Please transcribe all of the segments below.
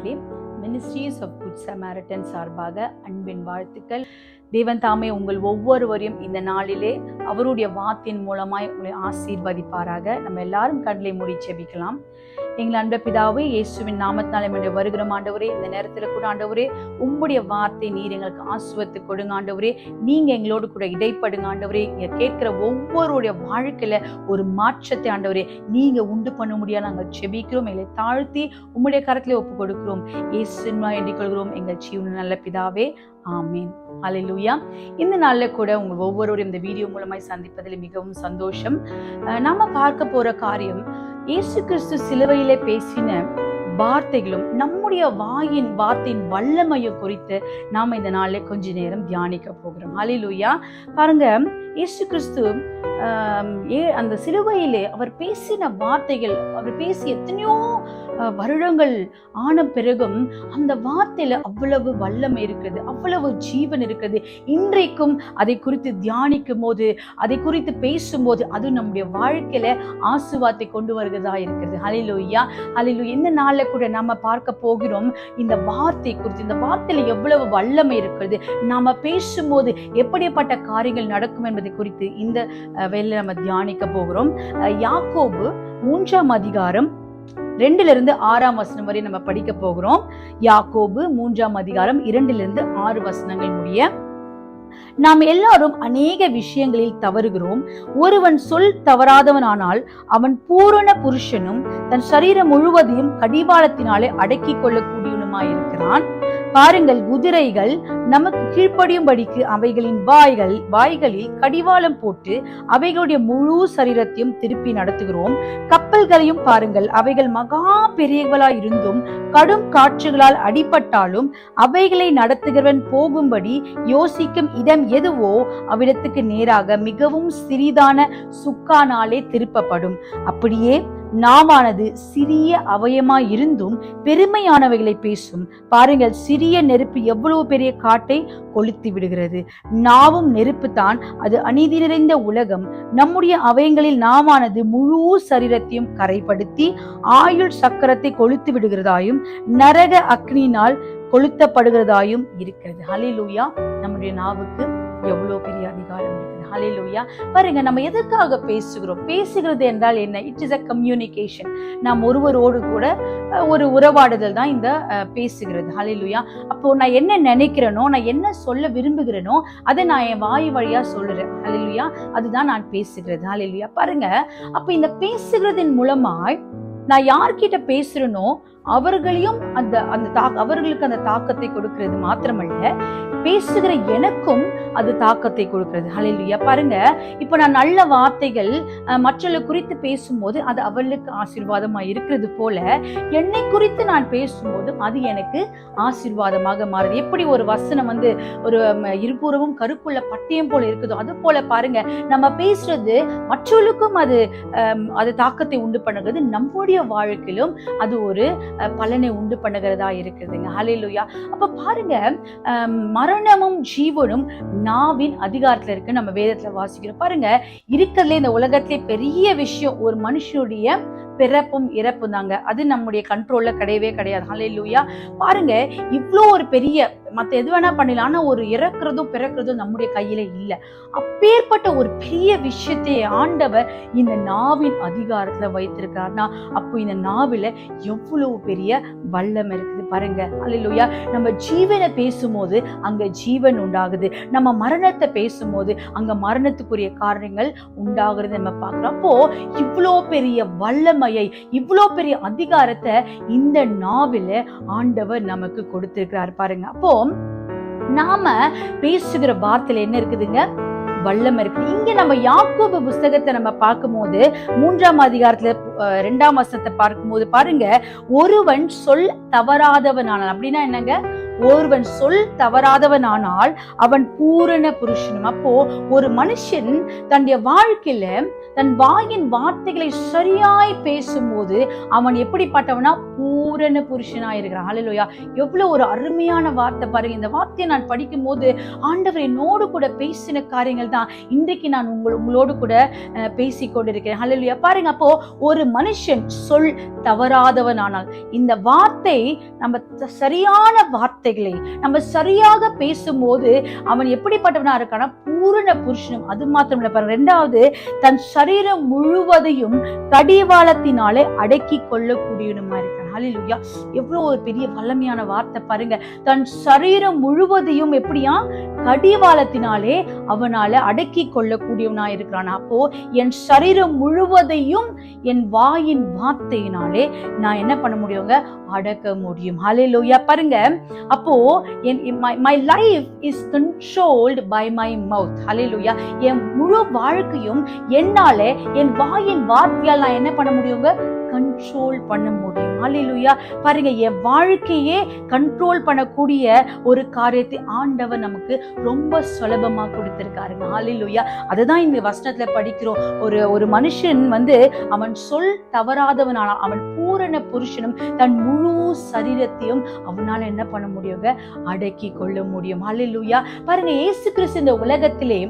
நேயர்களே, ministries of good Samaritan சார்பாக அன்பின் வாழ்த்துக்கள். தேவன் தாமே உங்கள் ஒவ்வொருவரையும் இந்த நாளிலே அவருடைய வார்த்தையின் மூலமாய் உங்களை ஆசீர்வதிப்பாராக. நம்ம எல்லாரும் கண்களை மூடி ஜெபிக்கலாம். எங்கள் அன்பு பிதாவே, இயேசுவின் நாமத்தால் எங்களுடைய வருகிற ஆண்டவரே, இந்த நேரத்தில் கூட ஆண்டவரே உம்முடைய வார்த்தை நீர் எங்களுக்கு ஆசீர்வதித்து கொடுங்க ஆண்டவரே. நீங்க எங்களோடு கூட இடைப்படுங்க ஆண்டவரே. இங்க கேட்கிற ஒவ்வொருடைய வாழ்க்கையில ஒரு மாற்றத்தை ஆண்டவரே நீங்க உண்டு பண்ண முடியாது. நாங்கள் ஜெபிக்கிறோம், எங்களை தாழ்த்தி உம்முடைய கரத்திலே ஒப்பு கொடுக்கிறோம். இயேசுவின் எண்ணிக் கொள்கிறோம் எங்கள் ஜீவன் நல்ல பிதாவே, ஆமீன். ஹல்லேலூயா. இந்த நாள்ல கூட உங்கள் ஒவ்வொருவரும் இந்த வீடியோ மூலமாய் சந்திப்பதில் மிகவும் சந்தோஷம். நாம பார்க்க போற காரியம், இயேசு கிறிஸ்து சிலுவையிலே பேசின வார்த்தைகளும் நம்முடைய வார்த்தையின் வல்லமையை குறித்து நாம இந்த நாள்ல கொஞ்ச நேரம் தியானிக்க போகிறோம். ஹல்லேலூயா. பாருங்க, இயேசு கிறிஸ்து அந்த சிலுவையிலே அவர் பேசின வார்த்தைகள், அவர் பேசி எத்தனையோ வருடங்கள் ஆன பிறகும் அந்த வார்த்தையில அவ்வளவு வல்லமை இருக்குது, அவ்வளவு ஜீவன் இருக்குது. இன்றைக்கும் அதை குறித்து தியானிக்கும் போது, அதை குறித்து பேசும்போது அது நம்முடைய வாழ்க்கையில ஆசீர்வாதத்தை கொண்டு வருகிறதா இருக்கிறது. ஹல்லேலூயா, ஹல்லேலூயா. இந்த நாள்ல கூட நாம பார்க்க போகிறோம் இந்த வார்த்தை குறித்து. இந்த வார்த்தையில எவ்வளவு வல்லமை இருக்கிறது, நாம பேசும்போது எப்படிப்பட்ட காரியங்கள் நடக்கும் என்பதை குறித்து இந்த வேளையில நம்ம தியானிக்க போகிறோம். யாக்கோபு 3ஆம் அதிகாரம் 2-6 வரை நம்ம படிக்க போகிறோம். யாக்கோபு 3ஆம் அதிகாரம் 2-6 வசனங்கள் முடிய. நாம் எல்லாரும் அநேக விஷயங்களில் தவறுகிறோம். ஒருவன் சொல் தவறாதவனானால் அவன் பூரண புருஷனும் தன் சரீரம் முழுவதையும் கடிவாளத்தினாலே அடக்கி கொள்ளக்கூடியவனுமாயிருக்கிறான். பாருங்கள், குதிரைகள் நமக்கு கீழ்ப்படியும்படிக்கு அவைகளின் வாய்களில் கடிவாளம் போட்டு அவைகளுடைய முழு சரீரத்தையும் திருப்பி நடத்துகிறோம். கப்பல்களையும் பாருங்கள், அவைகள் மகா பெரியவளாய் இருந்தும் கடும் காற்றுகளால் அடிபட்டாலும் அவைகளை நடத்துகிறவன் போகும்படி யோசிக்கும் இடம் எதுவோ அவ்விடத்துக்கு நேராக மிகவும் சிறிதான சுக்கானாலே திருப்பப்படும். அப்படியே நாமானது சிறிய அவயமாய் இருந்தும் பெருமையானவைகளை பேசும். பாருங்கள், சிறிய நெருப்பு எவ்வளவு பெரிய காட்டை கொளுத்தி விடுகிறது. நாவும் நெருப்பு தான், அது அநீதி நிறைந்த உலகம். நம்முடைய அவயங்களில் நாமானது முழு சரீரத்தையும் கரைப்படுத்தி ஆயுள் சக்கரத்தை கொளுத்து விடுகிறதாயும் நரக அக்னியினால் கொளுத்தப்படுகிறதாயும் இருக்கிறது. ஹல்லேலூயா. நம்முடைய நாவுக்கு எவ்வளவு பெரிய அதிகாரம் இருக்குது. ஹல்லேலூயா. பாருங்க, நம்ம எதற்காக பேசுகிறோம்? பேசுகிறது என்றால் என்ன? It is a communication. நாம் ஒருவரோடு கூட ஒரு உறவாடுதல் தான் இந்த பேசுகிறது. ஹல்லேலூயா. அப்போ நான் என்ன நினைக்கிறேனோ, நான் என்ன சொல்ல விரும்புகிறேனோ அதை நான் என் வாய் வழியா சொல்லுறேன். ஹல்லேலூயா. அதுதான் நான் பேசுகிறது. ஹல்லேலூயா. பாருங்க, அப்ப இந்த பேசுகிறதின் மூலமாய் நான் யார்கிட்ட பேசுறேனோ அவர்களையும் அவர்களுக்கு அந்த தாக்கத்தை கொடுக்கிறது மாத்திரமல்ல, பேசுகிற எனக்கும் அது தாக்கத்தை கொடுக்கிறது. ஹல்லேலூயா. பாருங்க, இப்ப நான் நல்ல வார்த்தைகள் மற்றவர்கள் குறித்து பேசும்போது அது அவர்களுக்கு ஆசீர்வாதமா இருக்கிறது போல, என்னை குறித்து நான் பேசும்போது அது எனக்கு ஆசீர்வாதமாக மாறுது. எப்படி ஒரு வசனம் ஒரு இருபுறமும் கருக்குள்ள பட்டயம் போல இருக்குதோ அது போல பாருங்க, நம்ம பேசுறது மற்றவர்களுக்கும் அது தாக்கத்தை உண்டு பண்ணுகிறது. நம்முடைய வாழ்க்கையிலும் அது ஒரு பலனை உண்டு பண்ணுகிறதா இருக்குதுங்க. ஹல்லேலூயா. அப்ப பாருங்க, மரணமும் ஜீவனும் நாவின் அதிகாரத்துல இருக்கு. நம்ம வேதத்துல வாசிக்கிறோம். பாருங்க, இருக்கிறதுல இந்த உலகத்திலே பெரிய விஷயம் ஒரு மனுஷனுடைய பிறப்பும் இறப்பும் தாங்க. அது நம்முடைய கண்ட்ரோல்ல கிடையவே கிடையாது. ஹல்லேலூயா. பாருங்க, இவ்வளோ ஒரு பெரிய மற்ற எது வேணா பண்ணலாம், ஆனா ஒரு இறக்குறதும் பிறக்கிறதும் நம்முடைய கையில இல்லை. அப்பேற்பட்ட ஒரு பெரிய விஷயத்தை ஆண்டவர் இந்த நாவின் அதிகாரத்துல வைத்திருக்கிறார்னா, அப்போ இந்த நாவில எவ்வளவு பெரிய வல்லமை இருக்குது பாருங்க. ஹல்லேலூயா. நம்ம ஜீவனை பேசும்போது அங்க ஜீவன் உண்டாகுது. நம்ம மரணத்தை பேசும்போது அங்க மரணத்துக்குரிய காரணங்கள் உண்டாகிறது நம்ம பார்க்கிறோம். அப்போ இவ்வளோ பெரிய வல்லமையை, இவ்வளோ பெரிய அதிகாரத்தை இந்த நாவில ஆண்டவர் நமக்கு கொடுத்திருக்கிறார் பாருங்க. அப்போ நாம பேசுகிற வார்த்தையில என்ன இருக்குதுங்க? வல்லமை இருக்குது. இங்க நம்ம யாக்கோபு புஸ்தகத்தை நம்ம பார்க்கும்போது 3ஆம் அதிகாரத்துல 2ஆம் வசனத்தை பார்க்கும்போது பாருங்க, ஒருவன் சொல் தவறாதவனானால், அப்படின்னா என்னங்க? ஒருவன் சொல் தவறாதவனானால் அவன் பூரண புருஷனும். அப்போ ஒரு மனுஷன் தன்னுடைய வாழ்க்கையில தன் வாயின் வார்த்தைகளை சரியாய் பேசும்போது அவன் எப்படிப்பட்டவனா பூரண புருஷனா இருக்கிறான். ஹல்லேலூயா. எவ்வளவு ஒரு அருமையான வார்த்தை பாருங்க. இந்த வார்த்தையை நான் படிக்கும் போது ஆண்டவர் என்னோடு கூட பேசின காரியங்கள் தான் இன்றைக்கு நான் உங்களோடு கூட பேசிக்கொண்டிருக்கிறேன். ஹல்லேலூயா. பாருங்க, அப்போ ஒரு மனுஷன் சொல் தவறாதவன் ஆனால் இந்த வார்த்தை நம்ம சரியான வார்த்தைகளை நம்ம சரியாக பேசும்போது அவன் எப்படிப்பட்டவனா இருக்கானா பூரண புருஷனும். அது மாத்திரம் இல்ல பாருங்க, இரண்டாவது தன் சரீரம் முழுவதையும் கடிவாளத்தினாலே அடக்கி கொள்ளக்கூடியவனுமா இருக்கான். ஹல்லேலூயா. எவ்வளவு ஒரு பெரிய வல்லமையான வார்த்தை பாருங்க. தன் சரீரம் முழுவதையும் எப்படியா கடிவாளத்தினாலே அவனால அடக்கி கொள்ளக்கூடியவனா இருக்கிறான். அப்போ என் சரீரம் முழுவதையும் என் வாயின் வார்த்தையினாலே நான் என்ன பண்ண முடியுங்க, அடக்க முடியும். ஹல்லேலூயா. பாருங்க, அப்போ my life is controlled by my mouth. ஹல்லேலூயா. என் முழு வாழ்க்கையும் என்னால என் வாயின் வார்த்தையால் நான் என்ன பண்ண முடியுங்க, கண்ட்ரோல் பண்ண முடியும். ஹல்லேலூயா. பாருங்க, என் வாழ்க்கையே கண்ட்ரோல் பண்ணக்கூடிய ஒரு காரியத்தை ஆண்டவர் நமக்கு ரொம்ப சுலபமா கொடுத்திருக்காருங்க. ஹல்லேலூயா. அதுதான் இந்த வசனத்துல படிக்கிறோம். ஒரு மனுஷன் அவன் சொல் தவறாதவனான அவன் பூரண புருஷனும் தன் முழு சரீரத்தையும் அவனால என்ன பண்ண முடியுங்க, அடக்கி கொள்ள முடியும். ஹல்லேலூயா. பாருங்க, இயேசு கிறிஸ்து இந்த உலகத்திலே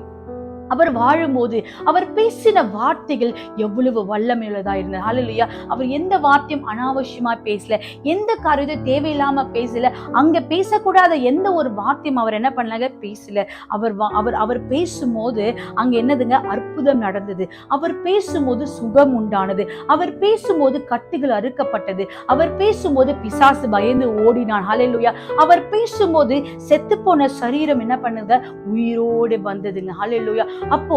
அவர் வாழும்போது அவர் பேசின வார்த்தைகள் எவ்வளவு வல்லமையுள்ளதா இருந்தது. ஹல்லேலூயா. அவர் எந்த வார்த்தையும் அனாவசியமா பேசல, எந்த காரியத்தை தேவையில்லாம பேசல, அங்க பேசக்கூடாத எந்த ஒரு வார்த்தையும் அவர் என்ன பண்ணாங்க, பேசல. அவர் பேசும்போது அங்க என்னதுங்க, அற்புதம் நடந்தது. அவர் பேசும்போது சுகம் உண்டானது. அவர் பேசும்போது கட்டுகள் அறுக்கப்பட்டது. அவர் பேசும்போது பிசாசு பயந்து ஓடினான். ஹல்லேலூயா. அவர் பேசும்போது செத்து போன சரீரம் என்ன பண்ணுங்க, உயிரோடு வந்ததுங்க. ஹல்லேலூயா. அப்போ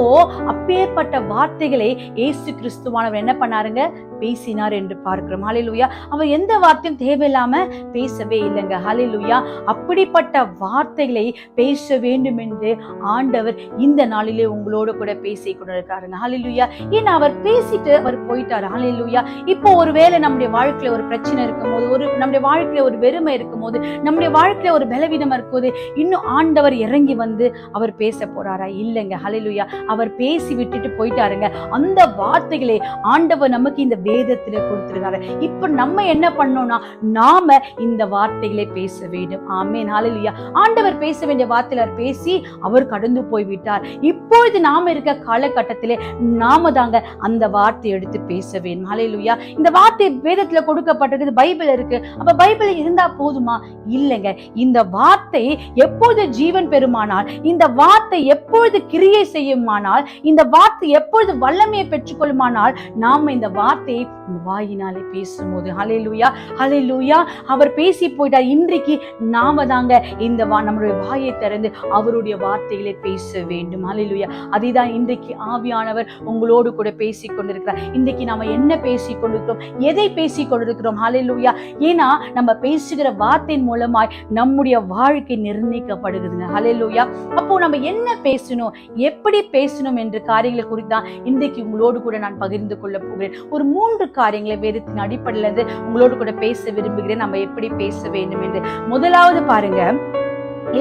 அப்பேற்பட்ட வார்த்தைகளை இயேசு கிறிஸ்துவானவர் என்ன பண்ணாருங்க, பேசினார் என்று பார்க்கிறோம். ஹல்லேலூயா. அவர் எந்த வார்த்தையும் தேவையில்லாம பேசவே இல்லைங்க. ஹல்லேலூயா. அப்படிப்பட்ட வார்த்தைகளை பேச வேண்டும் என்று ஆண்டவர் இந்த நாளிலே உங்களோட கூட பேசிக் கொண்டிருக்காருங்க. ஹல்லேலூயா. ஏன்னா அவர் பேசிட்டு அவர் போயிட்டாரு. ஹல்லேலூயா. இப்போ ஒருவேளை நம்முடைய வாழ்க்கையில ஒரு பிரச்சனை இருக்கும் போது, நம்முடைய வாழ்க்கையில ஒரு வெறுமை இருக்கும் போது, நம்முடைய வாழ்க்கையில ஒரு பலவீனம் இருக்கும்போது இன்னும் ஆண்டவர் இறங்கி அவர் பேச போறாரா? இல்லைங்க. ஹல்லேலூயா. அவர் பேசி விட்டுட்டு போயிட்டாருங்க. அந்த வார்த்தைகளை ஆண்டவர் நமக்கு இந்த வேதத்திலே கொடுத்திருக்காரு. இப்ப நம்ம என்ன பண்ணோம்னா, நாம இந்த வார்த்தைகளை பேச வேண்டும். ஆமென். ஹல்லேலூயா. ஆண்டவர் பேச வேண்டிய வார்த்தையில பேசி அவர் கடந்து போய்விட்டார். இப்பொழுது நாம இருக்க காலகட்டத்திலே நாம தாங்க அந்த வார்த்தையை எடுத்து பேச வேண்டும். ஹல்லேலூயா. இந்த வார்த்தை வேதத்துல கொடுக்கப்பட்டிருக்கு, பைபிள் இருக்கு. அப்ப பைபிள் இருந்தா போதுமா? இல்லைங்க. இந்த வார்த்தை எப்பொழுது ஜீவன் பெறுமானால், இந்த வார்த்தை எப்பொழுது கிரியை செய்யுமானால், இந்த வார்த்தை எப்பொழுது வல்லமையை பெற்றுக்கொள்ளுமானால், நாம இந்த வார்த்தையை வாயினாலே பேசும்போது, ஹல்லேலூயா, ஹல்லேலூயா, அவர் பேசி போயிட்டார். இன்றைக்கு நாம தாங்க இந்த நம்முடைய வாயை திறந்து அவருடைய வார்த்தைகளை பேச வேண்டும். ஹல்லேலூயா. அதுதான் இன்றைக்கு ஆவியானவர் உங்களோடு கூட பேசிக் கொண்டிருக்கிறார். இன்றைக்கு நாம என்ன பேசிக் கொண்டிருக்கிறோம், எதை பேசிக் கொண்டிருக்கிறோம்? ஹல்லேலூயா. ஏன்னா நம்ம பேசுகிற வார்த்தையின் மூலமாய் நம்முடைய வாழ்க்கை நிர்ணயிக்கப்படுகிறதுங்க. ஹல்லேலூயா. அப்போ நம்ம என்ன பேசணும், எப்படி பேசணும் என்ற காரியங்களை குறித்தான் இன்றைக்கு உங்களோடு கூட நான் பகிர்ந்து கொள்ள போகிறேன். ஒரு 3 காரியங்களை வேதத்தின் அடிப்படையில இருந்து உங்களோடு கூட பேச விரும்புகிறேன். நம்ம எப்படி பேச வேண்டும் என்று. முதலாவது பாருங்க,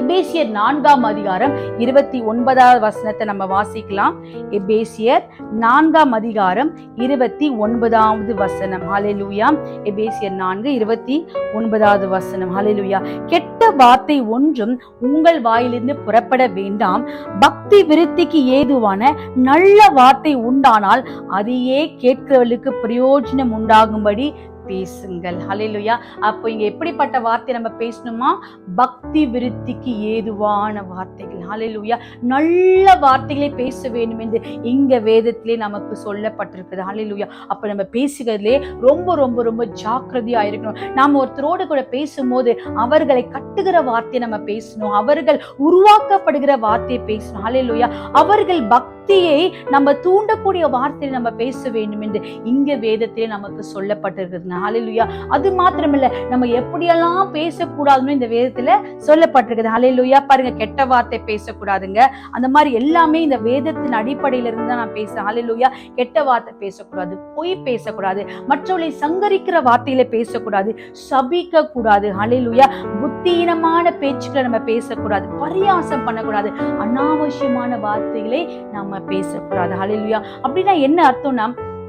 எபேசியர் 4ஆம் அதிகாரம் 29வது வசனத்தை நம்ம வாசிக்கலாம். எபேசியர் 4ஆம் அதிகாரம் 29வது வசனம். ஹல்லேலூயா. எபேசியர் 4:29வது வசனம். ஹல்லேலூயா. கெட்ட வார்த்தை ஒன்றும் உங்கள் வாயிலிருந்து புறப்பட வேண்டாம். பக்தி விருத்திக்கு ஏதுவான நல்ல வார்த்தை உண்டானால் அதையே கேட்கிறவர்களுக்கு பிரயோஜனம் உண்டாகும்படி பேசுங்கள். ஹல்லேலூயா. அப்போ இங்க எப்படிப்பட்ட வார்த்தை நம்ம பேசணுமா? பக்தி விருத்திக்கு ஏதுவான வார்த்தைகள். ஹல்லேலூயா. நல்ல வார்த்தைகளை பேச வேண்டும் என்று இங்க வேதத்திலே நமக்கு சொல்லப்பட்டிருக்கிறது. ஹல்லேலூயா. அப்ப நம்ம பேசுகிறதுலே ரொம்ப ரொம்ப ரொம்ப ஜாக்கிரதையா இருக்கணும். நாம ஒருத்தரோடு கூட பேசும்போது அவர்களை கட்டுகிற வார்த்தையை நம்ம பேசணும். அவர்கள் உருவாக்கப்படுகிற வார்த்தையை பேசணும். ஹல்லேலூயா. அவர்கள் பக்தியை நம்ம தூண்டக்கூடிய வார்த்தையை நம்ம பேச வேண்டும் என்று இங்க வேதத்திலே நமக்கு சொல்லப்பட்டிருக்கிறது. ஹல்லேலூயா. அது மாத்திரமில்ல, நம்ம எப்படியெல்லாம் பேசக்கூடாதுன்னு இந்த வேதத்துல சொல்லப்பட்டிருக்குது. ஹல்லேலூயா. பாருங்க, கெட்ட வார்த்தை பேசக்கூடாதுங்க. அந்த மாதிரி எல்லாமே இந்த வேதத்தின் அடிப்படையில இருந்து தான் நான் பேசுறேன். ஹல்லேலூயா. கெட்ட வார்த்தை பேசக்கூடாது, பொய் பேசக்கூடாது, மற்றவர்களை சங்கரிக்கிற வார்த்தையில பேசக்கூடாது, சபிக்க கூடாது. ஹல்லேலூயா. புத்தியீனமான பேச்சுக்களை நம்ம பேசக்கூடாது, பரியாசம் பண்ணக்கூடாது, அனாவசியமான வார்த்தைகளை நம்ம நம்ம பேசக்கூடாது. ஹல்லேலூயா. அப்படின்னா என்ன அர்த்தம்னா,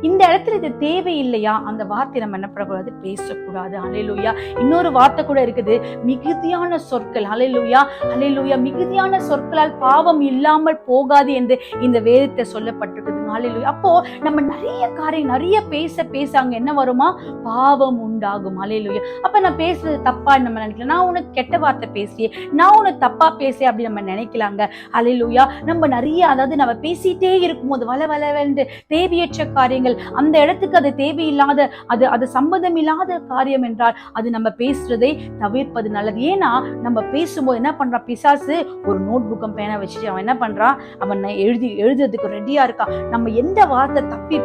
இந்த இடத்துல இது தேவையில்லையா, அந்த வார்த்தை நம்ம என்ன பண்ணக்கூடாது, பேசக்கூடாது. ஹல்லேலூயா. இன்னொரு வார்த்தை கூட இருக்குது, மிகுதியான சொற்கள். ஹல்லேலூயா, ஹல்லேலூயா. மிகுதியான சொற்களால் பாவம் இல்லாமல் போகாது என்று இந்த வேதத்தை சொல்லப்பட்டிருக்குது. ஹல்லேலூயா. அப்போ நம்ம நிறைய காரியம் நிறைய பேச பேச அங்க என்ன வருமா, பாவம் உண்டாகும். ஹல்லேலூயா. அப்ப நான் பேசுறது தப்பா நம்ம நினைக்கலாம், நான் உனக்கு கெட்ட வார்த்தை பேசியே, நான் உனக்கு தப்பா பேச அப்படி நம்ம நினைக்கலாங்க. ஹல்லேலூயா. நம்ம நிறைய, அதாவது நம்ம பேசிட்டே இருக்கும்போது வள வளவென்று தேவையற்ற காரியங்கள், அந்த இடத்துக்கு அது தேவையில்லாத, அது சம்பந்தம் இல்லாத காரியம் என்றால் அது நம்ம பேசுறதை தவிர்ப்பது நல்லது. ஏன்னா நம்ம பேசும்போது என்ன பண்றான் பிசாசு, ஒரு நோட் புக்கம் பேனா வச்சுட்டு அவன் என்ன பண்றான், அவன் எழுதுறதுக்கு ரெடியா இருக்கான். நம்ம எந்த வார்த்தை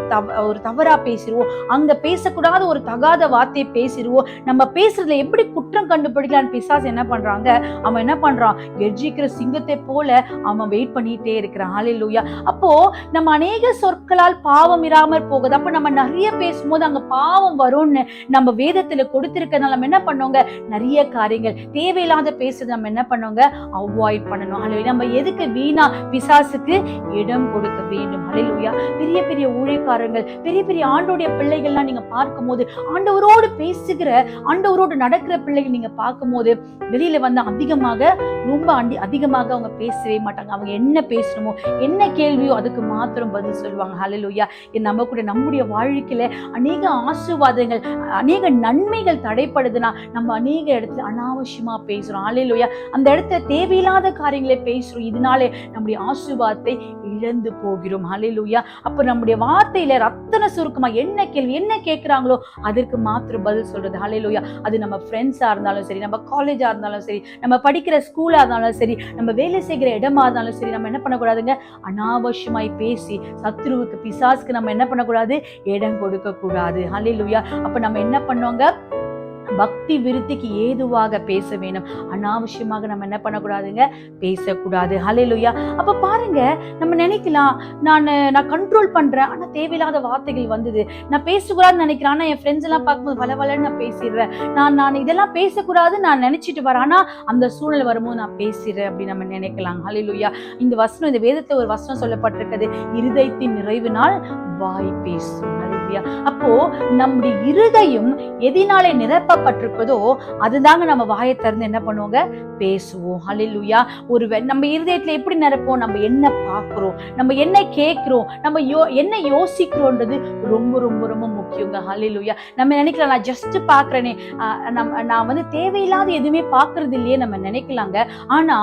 ஒரு தவறா பேசிடுவோம், அங்க பேசக்கூடாத ஒரு தகாத வார்த்தையை பேசிடுவோம், நம்ம பேசுறதுல எப்படி குற்றம் கண்டுபிடிக்கலான்னு பிசாசு என்ன பண்றாங்க, அவன் என்ன பண்றான், கெர்ஜிக்கிற சிங்கத்தை போல அவன் வெயிட் பண்ணிட்டே இருக்கிறான். ஹல்லேலூயா. அப்போ நம்ம அநேக சொற்களால் பாவம் இராமற் போகுது. அப்ப நம்ம நிறைய பேசும்போது அங்க பாவம் வரும்னு நம்ம வேதத்துல கொடுத்திருக்கிறதுனால நம்ம என்ன பண்ணோங்க, நிறைய காரியங்கள் தேவையில்லாத பேசுறது நம்ம என்ன பண்ணோங்க, அவாய்ட் பண்ணணும். ஹல்லேலூயா. நம்ம எதுக்கு வீணா பிசாசுக்கு இடம் கொடுக்க வேண்டும். ஹல்லேலூயா. பெரிய பெரிய ஊழியக்காரங்கள், பெரிய பெரிய ஆண்டவருடைய பிள்ளைகள்லாம் நீங்க பார்க்கும்போது, ஆண்டவரோடு பேசுகிற, ஆண்டவரோடு நடக்கிற பிள்ளைகள் நீங்க பார்க்கும்போது, வெளியில வந்து ரொம்ப அதிகமாக அவங்க பேசவே மாட்டாங்க. அவங்க என்ன பேசணுமோ, என்ன கேள்வியோ அதுக்கு மாத்திரம் பதில் சொல்லுவாங்க. ஹல்லேலூயா. நம்ம கூட நம்முடைய வாழ்க்கையில அநேக ஆசீர்வாதங்கள், அநேக நன்மைகள் தடைப்படுதுன்னா நம்ம அநேக இடத்துல அனாவசியமா பேசுறோம். ஹல்லேலூயா. அந்த இடத்துல தேவையில்லாத காரியங்களை பேசுறோம். இதனாலே நம்முடைய ஆசீர்வாதத்தை இழந்து போகிறோம். ஹல்லேலூயா. அப்ப நம்முடைய வார்த்தையில ரத்தன சுருக்கமா என்ன கேள்வி, என்ன கேட்கிறாங்களோ அதற்கு மாத்திரம் பதில் சொல்றது. ஹல்லேலூயா. அது நம்ம ஃப்ரெண்ட்ஸா இருந்தாலும் சரி, நம்ம காலேஜா இருந்தாலும் சரி, நம்ம படிக்கிற ஸ்கூலா இருந்தாலும் சரி, நம்ம வேலை செய்கிற இடமா இருந்தாலும் சரி, நம்ம என்ன பண்ணக்கூடாதுங்க, அனாவசியமாய் பேசி சத்துருவுக்கு பிசாசுக்கு நம்ம என்ன பண்ணக்கூடாது, இடம் கொடுக்க கூடாது. ஹல்லேலூயா. அப்ப நம்ம என்ன பண்ணுவோங்க, பக்தி விருத்திக்கு ஏதுவாக பேச வேணும். அனாவசியமாக நம்ம என்ன பண்ணக்கூடாதுங்க, பேசக்கூடாது. ஹல்லேலூயா. அப்ப பாருங்க, நம்ம நினைக்கலாம் நான் கண்ட்ரோல் பண்றேன், ஆனா தேவையில்லாத வார்த்தைகள் வந்தது, நான் பேசக்கூடாதுன்னு நினைக்கிறேன், ஆனா என் ஃப்ரெண்ட்ஸ் எல்லாம் பார்க்கும்போது வளவலன்னு நான் பேசிடுறேன், நான் இதெல்லாம் பேசக்கூடாதுன்னு நான் நினைச்சிட்டு வரேன், ஆனா அந்த சூழ்நிலை வரும்போது நான் பேசிடுறேன் அப்படி நம்ம நினைக்கலாம். ஹல்லேலூயா. இந்த வசனம், இந்த வேதத்துல ஒரு வசனம் சொல்லப்பட்டிருக்கிறது, இருதயத்தின் நிறைவினால் வாய் பேசும். அப்போ நம்முடைய இருதயம் எதினாலே நிரப்பப்பட்டிருப்பதோ அதுதாங்க நம்ம வாயை திறந்து என்ன பண்ணுவோங்க, பேசுவோம். ஹல்லேலூயா. நம்ம இருதயத்துல எப்படி நிரப்போம், நம்ம என்ன பார்க்கிறோம், நம்ம என்ன கேட்கிறோம், நம்ம என்ன யோசிக்கிறோன்றது ரொம்ப ரொம்ப ரொம்ப முக்கியங்க. ஹல்லேலூயா. நம்ம நினைக்கலாம், நான் ஜஸ்ட் பாக்குறேனே, நான் வந்து தேவையில்லாத எதுவுமே பாக்குறது இல்லையே நம்ம நினைக்கலாங்க. ஆனா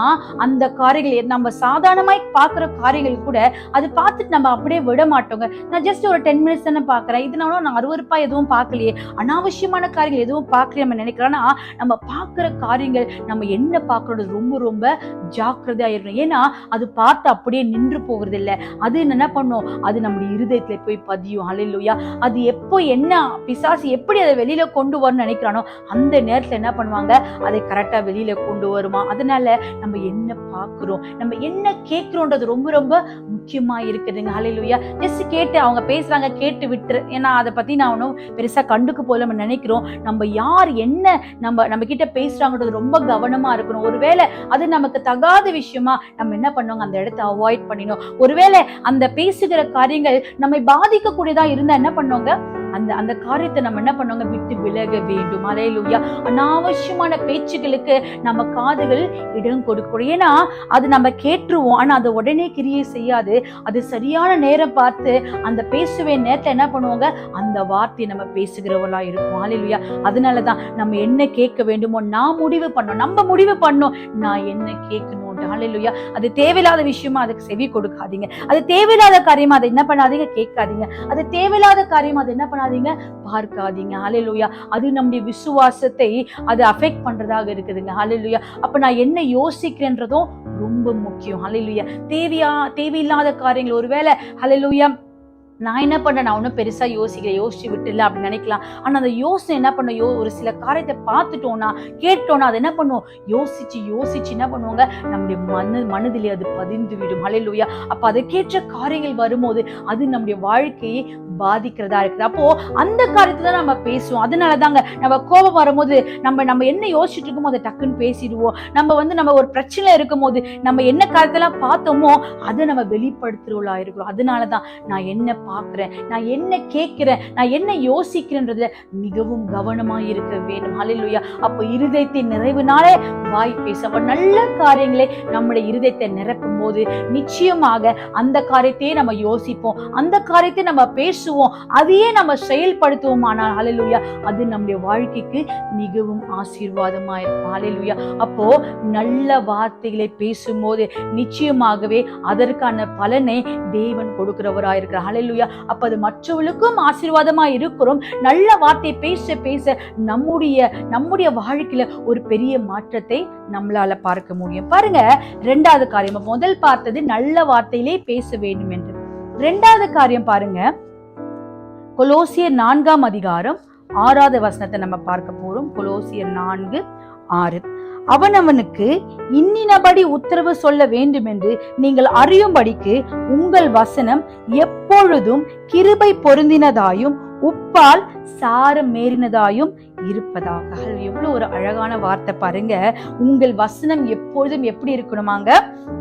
அந்த காரியங்கள், நம்ம சாதாரணமாய் பாக்குற காரியங்கள் கூட அது பார்த்துட்டு நம்ம அப்படியே விட மாட்டோங்க. நான் ஜஸ்ட் ஒரு 10 மினிட்ஸ் தானே பாக்குறேன், இதனால நான் அருவருப்பா எதுவும் பார்க்கலையே, அனாவசியமான காரியங்கள் எதுவும் பார்க்கலையே நம்ம நினைக்கிறோம்னா, நம்ம பார்க்கிற காரியங்கள், நம்ம என்ன பார்க்கறது ரொம்ப ரொம்ப ஜாக்கிரதையா இருக்கணும். ஏன்னா அது பார்த்து அப்படியே நின்று போகிறது இல்லை, அது என்ன பண்ணும், அது நம்முடைய இருதயத்துல போய் பதியும். ஹல்லேலூயா. அது எப்போ என்ன பிசாசு எப்படி அதை வெளியில கொண்டு வரணும்னு நினைக்கிறானோ அந்த நேரத்துல என்ன பண்ணுவாங்க, அதை கரெக்டா வெளியில கொண்டு வருமா. அதனால நம்ம என்ன பார்க்கிறோம், நம்ம என்ன கேட்கிறோன்றது ரொம்ப ரொம்ப முக்கியமா இருக்குதுங்க. ஹல்லேலூயா. ஜஸ்ட் கேட்டு அவங்க பேசுறாங்க, கேட்டு விட்டுரு, ஏன்னா அதை பத்தி நான் ஒன்றும் பெருசா கண்டுக்கு போல நம்ம நினைக்கிறோம். நம்ம யார் என்ன நம்ம கிட்ட பேசுறாங்கன்றது ரொம்ப கவனமா இருக்கணும். ஒருவேளை அது நமக்கு தகாத விஷயமா நம்ம என்ன பண்ணுவோங்க, அந்த இடத்தை அவாய்ட் பண்ணினோம். ஒருவேளை அந்த பேசுகிற காரியங்கள் நம்மை பாதிக்க கூடியதா இருந்தா என்ன பண்ணுவோங்க, அந்த காரியத்தை நம்ம என்ன பண்ணுவோங்க, விட்டு விலக வேண்டும். ஹல்லேலூயா. அனாவசியமான பேச்சுகளுக்கு நம்ம காதுகள் இடம் கொடுக்கணும். ஏன்னா அது நம்ம கேட்டுருவோம், ஆனா அதை உடனே கிரியை செய்யாது. அது சரியான நேரம் பார்த்து அந்த பேசுவே நேரத்தை என்ன பண்ணுவாங்க, அந்த வார்த்தையை நம்ம பேசுகிறவளா இருக்கும். ஹல்லேலூயா. அதனாலதான் நம்ம என்ன கேட்க வேண்டுமோ நான் முடிவு பண்ணோம், நம்ம முடிவு பண்ணோம் நான் என்ன கேட்கணும். ஹல்லேலூயா. அது தேவையில்லாத விஷயமா அதுக்கு செவி கொடுக்காதீங்க. அது தேவையில்லாத காரியமா அதை என்ன பண்ணாதீங்க, கேட்காதீங்க. அது தேவையில்லாத காரியமா அதை என்ன பண்ணாதீங்க, பார்க்காதீங்க. ஹல்லேலூயா. அது நம்முடைய விசுவாசத்தை அது அஃபெக்ட் பண்றதாக இருக்குதுங்க. ஹல்லேலூயா. அப்ப நான் என்ன யோசிக்கிறேன்றதும் ரொம்ப முக்கியம். ஹல்லேலூயா. தேவையில்லாத காரியங்கள் ஒருவேளை ஹல்லேலூயா நான் என்ன பண்ணேன், நான் ஒன்றும் பெருசா யோசிச்சு விட்டுல அப்படின்னு நினைக்கலாம். ஆனா அந்த யோசனை என்ன பண்ணும், ஒரு சில காரியத்தை பார்த்துட்டோம்னா கேட்டோம்னா அது என்ன பண்ணுவோம், யோசிச்சு என்ன பண்ணுவாங்க, நம்முடைய மனதிலே அது பதிந்து விடும். ஹல்லேலூயா. அப்ப அதற்கேற்ற காரியங்கள் வரும்போது அது நம்முடைய வாழ்க்கையை பாதிக்கிறதா இருக்குது. அப்போ அந்த காரியத்தை தான் நம்ம பேசுவோம். அதனாலதாங்க நம்ம கோபம் வரும்போது நம்ம என்ன யோசிச்சுட்டு இருக்குமோ அதை டக்குன்னு பேசிடுவோம். நம்ம ஒரு பிரச்சனை இருக்கும் போது நம்ம என்ன காரியத்தெல்லாம் பார்த்தோமோ அதை நம்ம வெளிப்படுத்துறவளா இருக்கிறோம். அதனாலதான் நான் என்ன பார்க்கிறேன், நான் என்ன கேட்கிறேன், நான் என்ன யோசிக்கிறேன்றதுல மிகவும் கவனமா இருக்க வேண்டும். ஹல்லேலூயா. அப்போ இருதயத்தின் நிறைவுனாலே வாய் பேச. அப்ப நல்ல காரியங்களை நம்முடைய இருதயத்தை நிரப்பும் போது நிச்சயமாக அந்த காரியத்தையே நம்ம யோசிப்போம், அந்த காரியத்தை நம்ம பேசுவோம், அதையே நம்ம செயல்படுத்துவோம். ஆனால் ஹல்லேலூயா, அது நம்முடைய வாழ்க்கைக்கு மிகவும் ஆசீர்வாதமா இருக்கும். ஹல்லேலூயா. அப்போ நல்ல வார்த்தைகளை பேசும்போது நிச்சயமாகவே அதற்கான பலனை தேவன் கொடுக்கிறவராயிருக்கிறார். ஹல்லேலூயா. அப்ப அது மற்றவர்களுக்கும் ஆசீர்வாதமா இருக்கிறோம். நல்ல வார்த்தை பேச பேச நம்முடைய வாழ்க்கையில ஒரு பெரிய மாற்றத்தை நம்மளால பார்க்க முடியும். பாருங்க, இரண்டாவது காரியம், முதல் பார்த்தது நல்ல வார்த்தையிலே பேச வேண்டும் என்று. இரண்டாவது காரியம் பாருங்க, கொலோசியர் 4ஆம் அதிகாரம் 6வது வசனத்தை நம்ம பார்க்க போறோம். கொலோசியர் 4:6. அவனவனுக்கு இன்னினபடி உத்தரவு சொல்ல வேண்டும் என்று நீங்கள் அறியும்படிக்கு உங்கள் வசனம் எப்பொழுதும் கிருபை பொருந்தினதாயும் உப்பால் சாரம் மேறினதாயும் இருப்பதாக. எவ்வளவு ஒரு அழகான வார்த்தை பாருங்க. உங்கள் வசனம் எப்பொழுதும் எப்படி இருக்கணுமாங்க?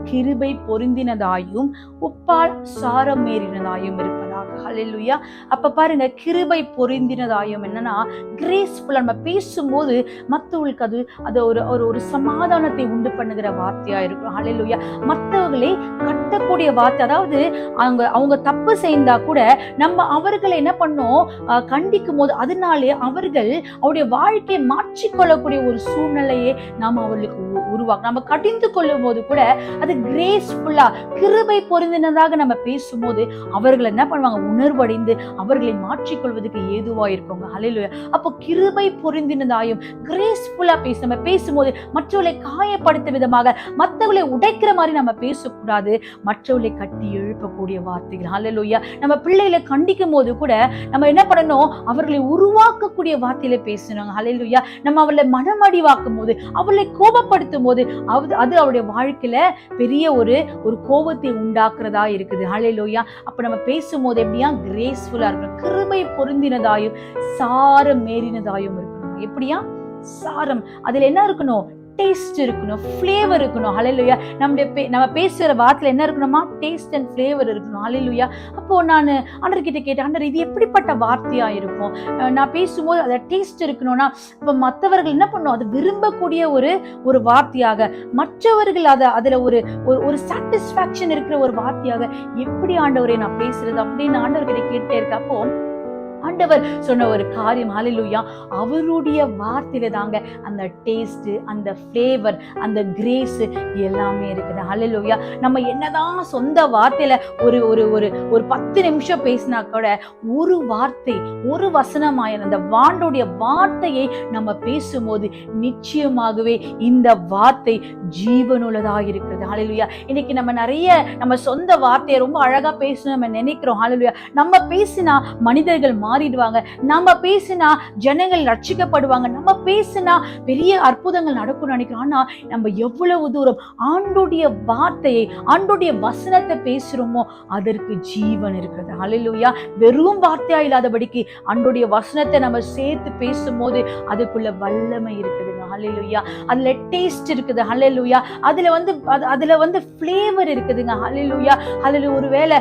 கிருபை பொருந்தினதாயும் உப்பால் சாரம் மேறினதாயும் இருப்பதாக. ஹல்லேலூயா. அப்ப பாருங்க, கிருபை பொருந்தினதாயும் என்னன்னா கிரேஸ்ஃபுல்லா நம்ம பேசும்போது மற்றவங்களுக்கு அது ஒரு சமாதானத்தை உண்டு பண்ணுகிற வார்த்தையா இருக்கும். ஹல்லேலூயா. மற்றவர்களை கட்டக்கூடிய வார்த்தை, அதாவது அவங்க தப்பு செய்தா கூட நம்ம அவர்களை என்ன பண்ணோம், கண்டிக்கும் போது அதனாலே அவர்கள் அவருடைய வாழ்க்கையை மாற்றிக்கொள்ளக்கூடிய ஒரு சூழ்நிலையை நாம் அவர்களுக்கு உருவாக்கும். நம்ம கடிந்து கொள்ளும் போது கூட அது கிரேஸ்ஃபுல்லா கிருபை பொருந்தினதாக நம்ம பேசும்போது அவர்கள் என்ன பண்ணுவாங்க, உணர்வடைந்து அவர்களை மாற்றிக்கொள்வதற்கு ஏதுவா இருக்குங்க. ஹல்லேலூயா. அப்போ கிருபை பொருந்தினதாயும் கிரேஸ்ஃபுல்லா நம்ம பேசும்போது மற்றவர்களை காயப்படுத்த விதமாக, மற்றவர்களை உடைக்கிற மாதிரி நம்ம பேசக்கூடாது. மற்றவர்களை கட்டி எழுப்பக்கூடிய வார்த்தைகள். ஹல்லேலூயா. நம்ம பிள்ளைகளை கண்டிக்கும் போது கூட நம்ம என்ன பண்ணணும், அவர்களை உருவாக்கக்கூடிய வார்த்தையில பேசணும். ஹல்லேலூயா. நம்ம அவளை மனமடிவாக்கும் போது, அவளை கோபப்படுத்தும் போது அது அவருடைய வாழ்க்கையில பெரிய ஒரு கோபத்தை உண்டாக்குறதா இருக்குது. ஹல்லேலூயா. அப்ப நம்ம பேசும்போது எப்படியா கிரேஸ்ஃபுல்லா இருக்கணும், கிருபை பொருந்தினதாயும் சாரம் மேறினதாயும் இருக்கணும். எப்படியா சாரம், அதுல என்ன இருக்கணும், டேஸ்ட் இருக்கணும், ஃப்ளேவர் இருக்கணும். ஹல்லேலூயா. நம்ம பேசுற வார்த்தையில என்ன இருக்கணுமா, டேஸ்ட் அண்ட் ஃப்ளேவர் இருக்கணும். ஹல்லேலூயா. அப்போ நான் ஆண்டவர்கிட்ட கேட்டேன், ஆண்டவர் இது எப்படிப்பட்ட வார்த்தையா இருக்கும், நான் பேசும்போது அதை டேஸ்ட் இருக்கணும்னா இப்ப மற்றவர்கள் என்ன பண்ணும், அது விரும்பக்கூடிய ஒரு வார்த்தையாக, மற்றவர்கள் அதுல ஒரு சாட்டிஸ்பாக்சன் இருக்கிற ஒரு வார்த்தையாக எப்படி ஆண்டவரை நான் பேசுறது அப்படின்னு ஆண்டவர்கிட்ட கேட்டே இருக்க. அப்போ ஆண்டவர் சொன்ன ஒரு காரியம், ஹல்லேலூயா, அவருடைய வார்த்தையில தாங்க அந்த டேஸ்ட், அந்த ஃப்ளேவர், அந்த கிரேஸ் எல்லாமே இருக்குது. ஹல்லேலூயா. நம்ம என்னதான் சொந்த வார்த்தையில ஒரு 10 நிமிஷம் பேசினா கூட ஒரு வார்த்தை, ஒரு வசனமாய் அந்த வாண்டோடைய வார்த்தையை நம்ம பேசும்போது நிச்சயமாகவே இந்த வார்த்தை ஜீவனுள்ளதாக இருக்கிறது. ஹல்லேலூயா. இன்னைக்கு நம்ம சொந்த வார்த்தையை ரொம்ப அழகா பேசணும் நம்ம நினைக்கிறோம். ஹல்லேலூயா. நம்ம பேசினா மனிதர்கள் மாறிடுவாங்க, நம்ம பேசினா ஜனங்கள் ரட்சிக்கப்படுவாங்க, நம்ம பேசினா பெரிய அற்புதங்கள் நடக்கும் நினைக்கிறோம். ஆனா நம்ம எவ்வளவு தூரம் ஆண்டோடைய வார்த்தையை, ஆண்டோடைய வசனத்தை பேசுறோமோ அதற்கு ஜீவன் இருக்கிறது. ஹல்லேலூயா. வெறும் வார்த்தையா இல்லாதபடிக்கு ஆண்டோடைய வசனத்தை நம்ம சேர்த்து பேசும்போது அதுக்குள்ள வல்லமை இருக்குதுங்க. ஹல்லேலூயா. அதுல டேஸ்ட் இருக்குது. ஹல்லேலூயா. அதுல வந்து ஃப்ளேவர் இருக்குதுங்க. ஹல்லேலூயா. அதுல ஒருவேளை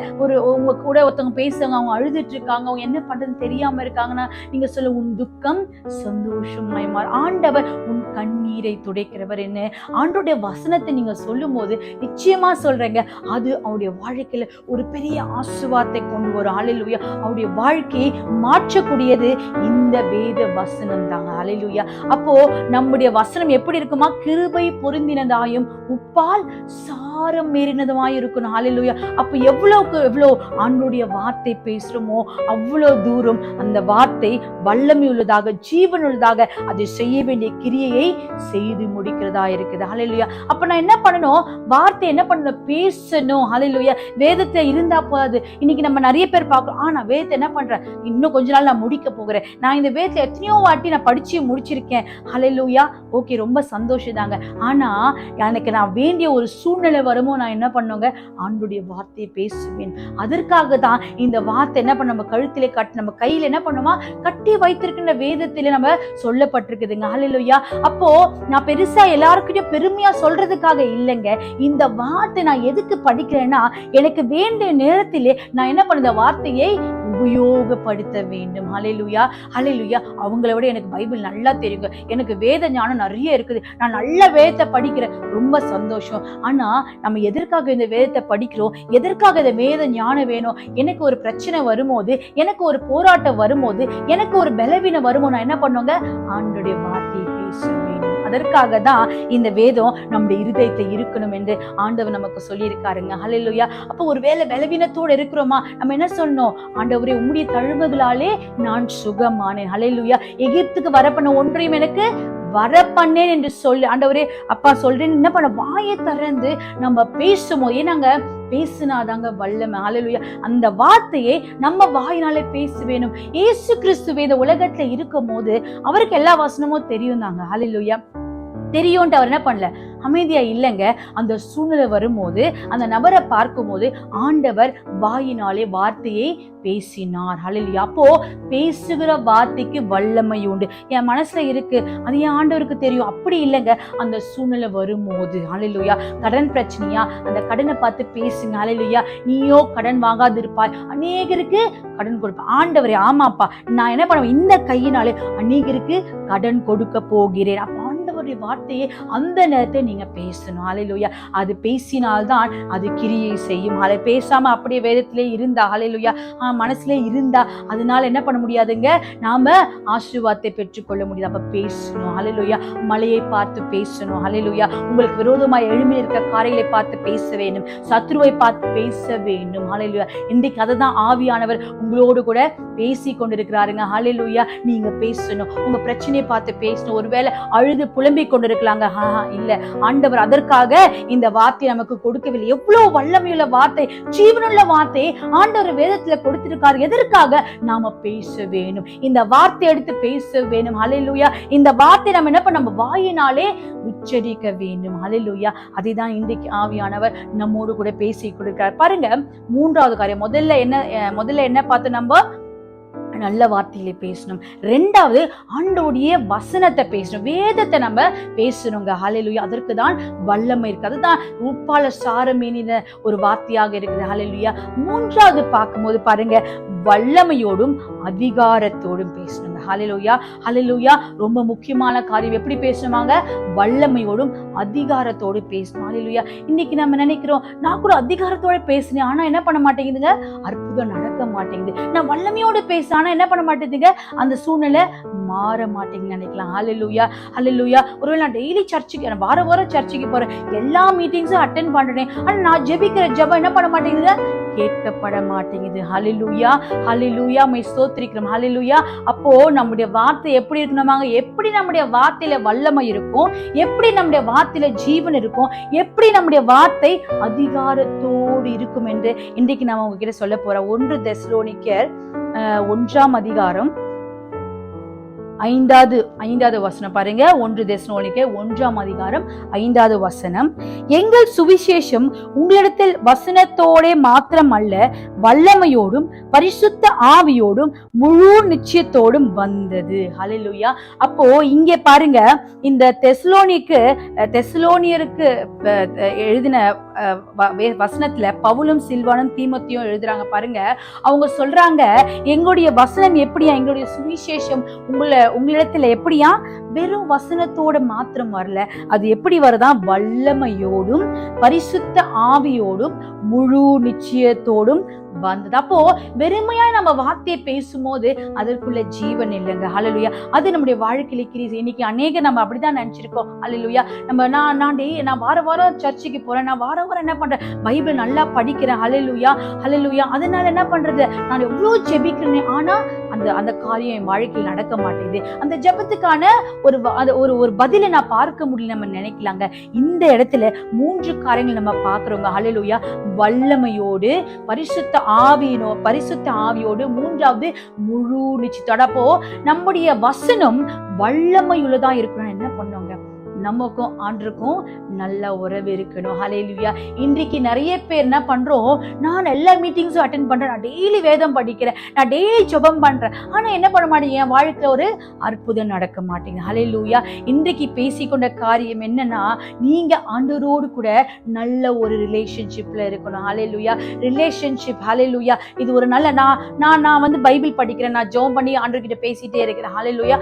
உங்க கூட ஒருத்தவங்க பேசுறாங்க, அவங்க அழுதுட்டு இருக்காங்க, அவங்க என்ன பண்றது தெரியாம இருக்காங்கன்னா நீங்க சொல்ல, உன் துக்கம் சந்தோஷமாய் மாறு, ஆண்டவர் உன் கண்ணீரை துடைக்கிறவர். என்ன ஆண்டோடைய வசனத்தை நீங்க சொல்லும் போது நிச்சயமா சொல்றேங்க, அது அவருடைய வாழ்க்கையில ஒரு பெரிய ஆசீர்வாதத்தை கொண்டு வரும். ஹல்லேலூயா. அவருடைய வாழ்க்கையை மாற்றக்கூடியது இந்த வேத வசனம் தாங்க. ஹல்லேலூயா. அப்போ நம்முடைய வசனம் எப்படி இருக்குமா, கிருபை பொருந்தினதாயும் உப்பால் சாரம் மேறினதுமாய் இருக்கணும். ஹல்லேலூயா. அப்ப எவ்வளவு ஆண்டோடைய வார்த்தை பேசுறோமோ அவ்வளவு தூரம் அந்த வார்த்தை வல்லமை உள்ளதாக, ஜீவன் உள்ளதாக, அதை செய்ய வேண்டிய கிரியையை செய்து முடிக்கிறதா இருக்குது. ஹல்லேலூயா. அப்ப நான் என்ன பண்ணணும், வார்த்தை என்ன பண்ணணும், பேசணும். ஹல்லேலூயா. வேதத்தை இருந்தா போதாது. இன்னைக்கு நம்ம நிறைய பேர் பார்க்கிறோம், நான் வேதத்தை என்ன பண்றேன், இன்னும் கொஞ்ச நாள் நான் முடிக்க போகிறேன், நான் இந்த வேதத்தை எத்தனையோ வாட்டி நான் படிச்சு முடிச்சிருக்கேன். ஹல்லேலூயா. ஓகே, ரொம்ப சந்தோஷம் தாங்க. ஆனா எனக்கு நான் வேண்டிய ஒரு சூழ்நிலை வருமோ நான் என்ன பண்ணுங்க, ஆண்டுடைய வார்த்தையை பேசுவேன். அதற்காக தான் இந்த வார்த்தை என்ன பண்ண நம்ம கழுத்திலே நம்ம கையில என்ன பண்ணுமா கட்டி வைத்திருக்கின்ற வேதத்திலே நம்ம சொல்லப்பட்டிருக்குதுங்க. ஹல்லேலூயா. அப்போ நான் பெருசா எல்லாருக்கிட்டையும் பெருமையா சொல்றதுக்காக இல்லைங்க. இந்த வார்த்தை நான் எதுக்கு படிக்கிறேன்னா, எனக்கு வேண்டிய நேரத்திலே நான் என்ன பண்ண இந்த வார்த்தையை உபயோகப்படுத்த வேண்டும். ஹல்லேலூயா, ஹல்லேலூயா. அவங்கள விட எனக்கு பைபிள் நல்லா தெரியுங்க, எனக்கு வேத ஞானம் நிறைய இருக்குது, நான் நல்ல வேதத்தை படிக்கிறேன், ரொம்ப சந்தோஷம். ஆனா நம்ம எதற்காக இந்த வேதத்தை படிக்கிறோம், எதற்காக இந்த வேத ஞானம் வேணும்? எனக்கு ஒரு பிரச்சனை வரும்போது, எனக்கு ஒரு போராட்டம் வரும்போது, எனக்கு ஒரு பலவீனம் வரும்போது நான் என்ன பண்ணுவேங்க, ஆண்டவருடைய வார்த்தையை பேச வேண்டும். அதற்காக தான் இந்த வேதம் நம்முடைய இருதயத்தை இருக்கணும் என்று ஆண்டவர் நமக்கு சொல்லி இருக்காருங்க. ஹல்லேலூயா. அப்போ ஒருவேளை பலவீனத்தோடு இருக்கிறோமா, நம்ம என்ன சொல்லணும், ஆண்டவரே உம்முடைய தழும்புகளாலே நான் சுகமானேன். ஹல்லேலூயா. எகிப்துக்கு வரப்பண்ண ஒன்றையும் எனக்கு வரப்பண்ணேன் என்று சொல்லி ஆண்டவரே அப்பா சொல்றேன் என்ன பண்ண வாயை திறந்து நம்ம பேசுவோம். ஏன்னாங்க பேசினாதாங்க வல்லமை. ஹல்லேலூயா. அந்த வார்த்தையை நம்ம வாயினாலே பேச வேணும். இயேசு கிறிஸ்து இந்த உலகத்துல இருக்கும் போது அவருக்கு எல்லா வசனமும் தெரியும் தாங்க. ஹல்லேலூயா. தெரியும்ட்டு அவர் என்ன பண்ணல, அமைதியா இல்லைங்க. அந்த சூழ்நிலை வரும்போது, அந்த நபரை பார்க்கும் போது ஆண்டவர் வாயினாலே வார்த்தையை பேசினார். ஹல்லேலூயா. அப்போ பேசுகிற வார்த்தைக்கு வல்லமை உண்டு. என் மனசுல இருக்கு, அது என் ஆண்டவருக்கு தெரியும், அப்படி இல்லைங்க. அந்த சூழ்நிலை வரும்போது ஹல்லேலூயா, கடன் பிரச்சனையா, அந்த கடனை பார்த்து பேசுங்க. ஹல்லேலூயா. நீயோ கடன் வாங்காது இருப்பாய், அநேகருக்கு கடன் கொடுப்ப. ஆண்டவரே ஆமாப்பா, நான் என்ன பண்ணுவேன், இந்த கையினாலே அநேகருக்கு கடன் கொடுக்க போகிறேன். அப்ப ஆண்டவருடைய வார்த்தையை அந்த நேரத்தை நீங்க பேசணும். ஹல்லேலூயா. அது பேசினால்தான் அது கிரியை செய்யும். அதை பேசாம அப்படியே வேதத்திலே இருந்தா, ஹல்லேலூயா, மனசுல இருந்தா அதனால என்ன பண்ண முடியாதுங்க, நாம ஆசீர்வாதத்தை பெற்றுக்கொள்ள முடியாது. அப்ப பேசணும். ஹல்லேலூயா. மலையை பார்த்து பேசணும். ஹல்லேலூயா. உங்களுக்கு விரோதமாய் எழும்பி இருக்க காரியங்களை பார்த்து பேச வேண்டும், சத்ருவை பார்த்து பேச வேண்டும். ஹல்லேலூயா. இன்றைக்கு அதை தான் ஆவியானவர் உங்களோடு கூட பேசி கொண்டிருக்கிறாருங்க. ஹல்லேலூயா. நீங்க பேசணும், உங்க பிரச்சனையை பார்த்து பேசணும். ஒருவேளை அழுது புலம்பிக் கொண்டிருக்கலாங்க, இல்ல, ஆண்டவர் அதற்காக இந்த வார்த்தை நமக்கு கொடுக்கவில்லை. எவ்வளவு வல்லமையுள்ள வார்த்தை, ஜீவனுள்ள வார்த்தை ஆண்டவர் வேதத்துல கொடுத்திருக்காரு. எதற்காக? நாம பேச வேணும், இந்த வார்த்தை எடுத்து பேச வேணும். ஹல்லேலூயா. இந்த வார்த்தை நம்ம என்ன பண்ண, நம்ம வாயினாலே உச்சரிக்க வேண்டும். ஹல்லேலூயா. அதுதான் இன்றைக்கு ஆவியானவர் நம்மோடு கூட பேசி கொடுக்கிறார். பாருங்க, மூன்றாவது காரியம், முதல்ல என்ன பார்த்து நம்ம நல்ல வார்த்தையில பேசணும். ரெண்டாவது ஆண்டவருடைய வசனத்தை பேசணும், வேதத்தை நம்ம பேசணுங்க. ஹல்லேலூயா. அதற்கு தான் வல்லமை இருக்கு. அதுதான் உப்பால சாரமேனின ஒரு வார்த்தையாக இருக்குது. ஹல்லேலூயா. மூன்றாவது பார்க்கும்போது பாருங்க, வல்லமையோடும் அதிகாரத்தோடும் பேசணுங்க. ஹல்லேலூயா. ஹல்லேலூயா. ரொம்ப முக்கியமான காரியம். எப்படி பேசணுமாங்க? வல்லமையோடும் அதிகாரத்தோடு பேசணும். ஹல்லேலூயா. இன்னைக்கு நம்ம நினைக்கிறோம், நான் கூட அதிகாரத்தோட பேசினேன், ஆனா என்ன பண்ண மாட்டேங்குதுங்க, அற்புதம் நடக்க மாட்டேங்குது. நான் வல்லமையோடு பேச, ஆனா என்ன பண்ண மாட்டேங்குதுங்க, அந்த சூழ்நிலை மாற மாட்டேங்குது நினைக்கலாம். ஹல்லேலூயா. ஹல்லேலூயா. ஒருவேளை நான் டெய்லி சர்ச்சுக்கு, நான் வாரம் சர்ச்சுக்கு போறேன், எல்லா மீட்டிங்ஸும் அட்டென்ட் பண்றேன், ஆனா நான் ஜெபிக்கிற ஜெபம் என்ன பண்ண மாட்டேங்குது, கேட்கப்பட மாட்டேங்குது. ஹல்லேலூயா. ஹல்லேலூயா. மை ஸ்தோத்திரிக்கிறோம். ஹல்லேலூயா. அப்போ நம்முடைய வார்த்தை எப்படி இருக்கணுமாங்க, எப்படி நம்முடைய வார்த்தையில வல்லமை இருக்கும், எப்படி நம்முடைய வார்த்தையில ஜீவன் இருக்கும், எப்படி நம்முடைய வார்த்தை அதிகாரத்தோடு இருக்கும் என்று இன்றைக்கு நான் உங்ககிட்ட சொல்ல போறேன். 1 தெசலோனிக்கர் 1ஆம் அதிகாரம் 5வது வசனம் பாருங்க. 1 தெசலோனிக்கர் 1ஆம் அதிகாரம் 5வது வசனம். எங்கள் சுவிசேஷம் உங்களிடத்தில் வசனத்தோட மாத்திரம் அல்ல, வல்லமையோடும் பரிசுத்த ஆவியோடும் முழு நிச்சயத்தோடும் வந்தது. ஹல்லேலூயா. அப்போ இங்கே பாருங்க, இந்த தெசலோனியருக்கு எழுதின வசனத்துல பவுலும் சில்வானும் தீமோத்தேயும் எழுதுறாங்க பாருங்க. அவங்க சொல்றாங்க, எங்களுடைய வசனம் எப்படியா, எங்களுடைய சுவிசேஷம் உங்களிடத்துல எப்படியா, வெறும் வசனத்தோட மாத்திரம் வரல, அது எப்படி வருதா, வல்லமையோடும் பரிசுத்த ஆவியோடும் முழு நிச்சயத்தோடும் வந்தது. அப்போ வெறுமையா நம்ம வார்த்தையை பேசும்போது அதற்குள்ள ஜீவன் இல்லைங்க. ஹல்லேலூயா. அது நம்முடைய வாழ்க்கையில கிரியை. இன்னைக்கு அநேக நம்ம அப்படிதான் நினைச்சிருக்கோம். ஹல்லேலூயா. நான் வாரம் சர்ச்சுக்கு போறேன், நான் வாரம் என்ன பண்றேன், பைபிள் நல்லா படிக்கிறேன். ஹல்லேலூயா. ஹல்லேலூயா. அதனால என்ன பண்றது, நான் எவ்வளவு ஜெபிக்கிறேன், ஆனா அந்த காரியம் என் வாழ்க்கையில் நடக்க மாட்டேங்குது, அந்த ஜெபத்துக்கான ஒரு பதிலை நான் பார்க்க முடியல நம்ம நினைக்கலாங்க. இந்த இடத்துல 3 காரியங்கள் நம்ம பார்க்கிறோங்க. ஹல்லேலூயா. வல்லமையோடு பரிசுத்த ஆவியோடு, மூன்றாவது முழு நிச்சயத்தோட. அப்போ நம்முடைய வசனம் வல்லமையுள்ளதா இருக்கணும். என்ன பண்ணுங்க, நமக்கும் ஆண்டருக்கும் நல்ல உறவு இருக்கணும். ஹல்லேலூயா. இன்றைக்கு நிறைய பேர் என்ன பண்றோம், நான் எல்லா மீட்டிங்ஸும் அட்டென்ட் பண்றேன், நான் டெய்லி வேதம் படிக்கிறேன், நான் டெய்லி ஜெபம் பண்றேன், ஆனா என்ன பண்ண மாட்டேங்க, என் வாழ்க்கையில ஒரு அற்புதம் நடக்க மாட்டேங்குது. ஹல்லேலூயா. இன்றைக்கு பேசிக்கொண்ட காரியம் என்னன்னா, நீங்க ஆண்டவரோடு கூட நல்ல ஒரு ரிலேஷன்ஷிப்ல இருக்கணும். ஹல்லேலூயா. ரிலேஷன்ஷிப், ஹல்லேலூயா. இது ஒரு நல்ல நான் வந்து பைபிள் படிக்கிறேன், நான் ஜெபம் பண்ணி ஆண்டவர்கிட்ட பேசிட்டே இருக்கிறேன். ஹல்லேலூயா.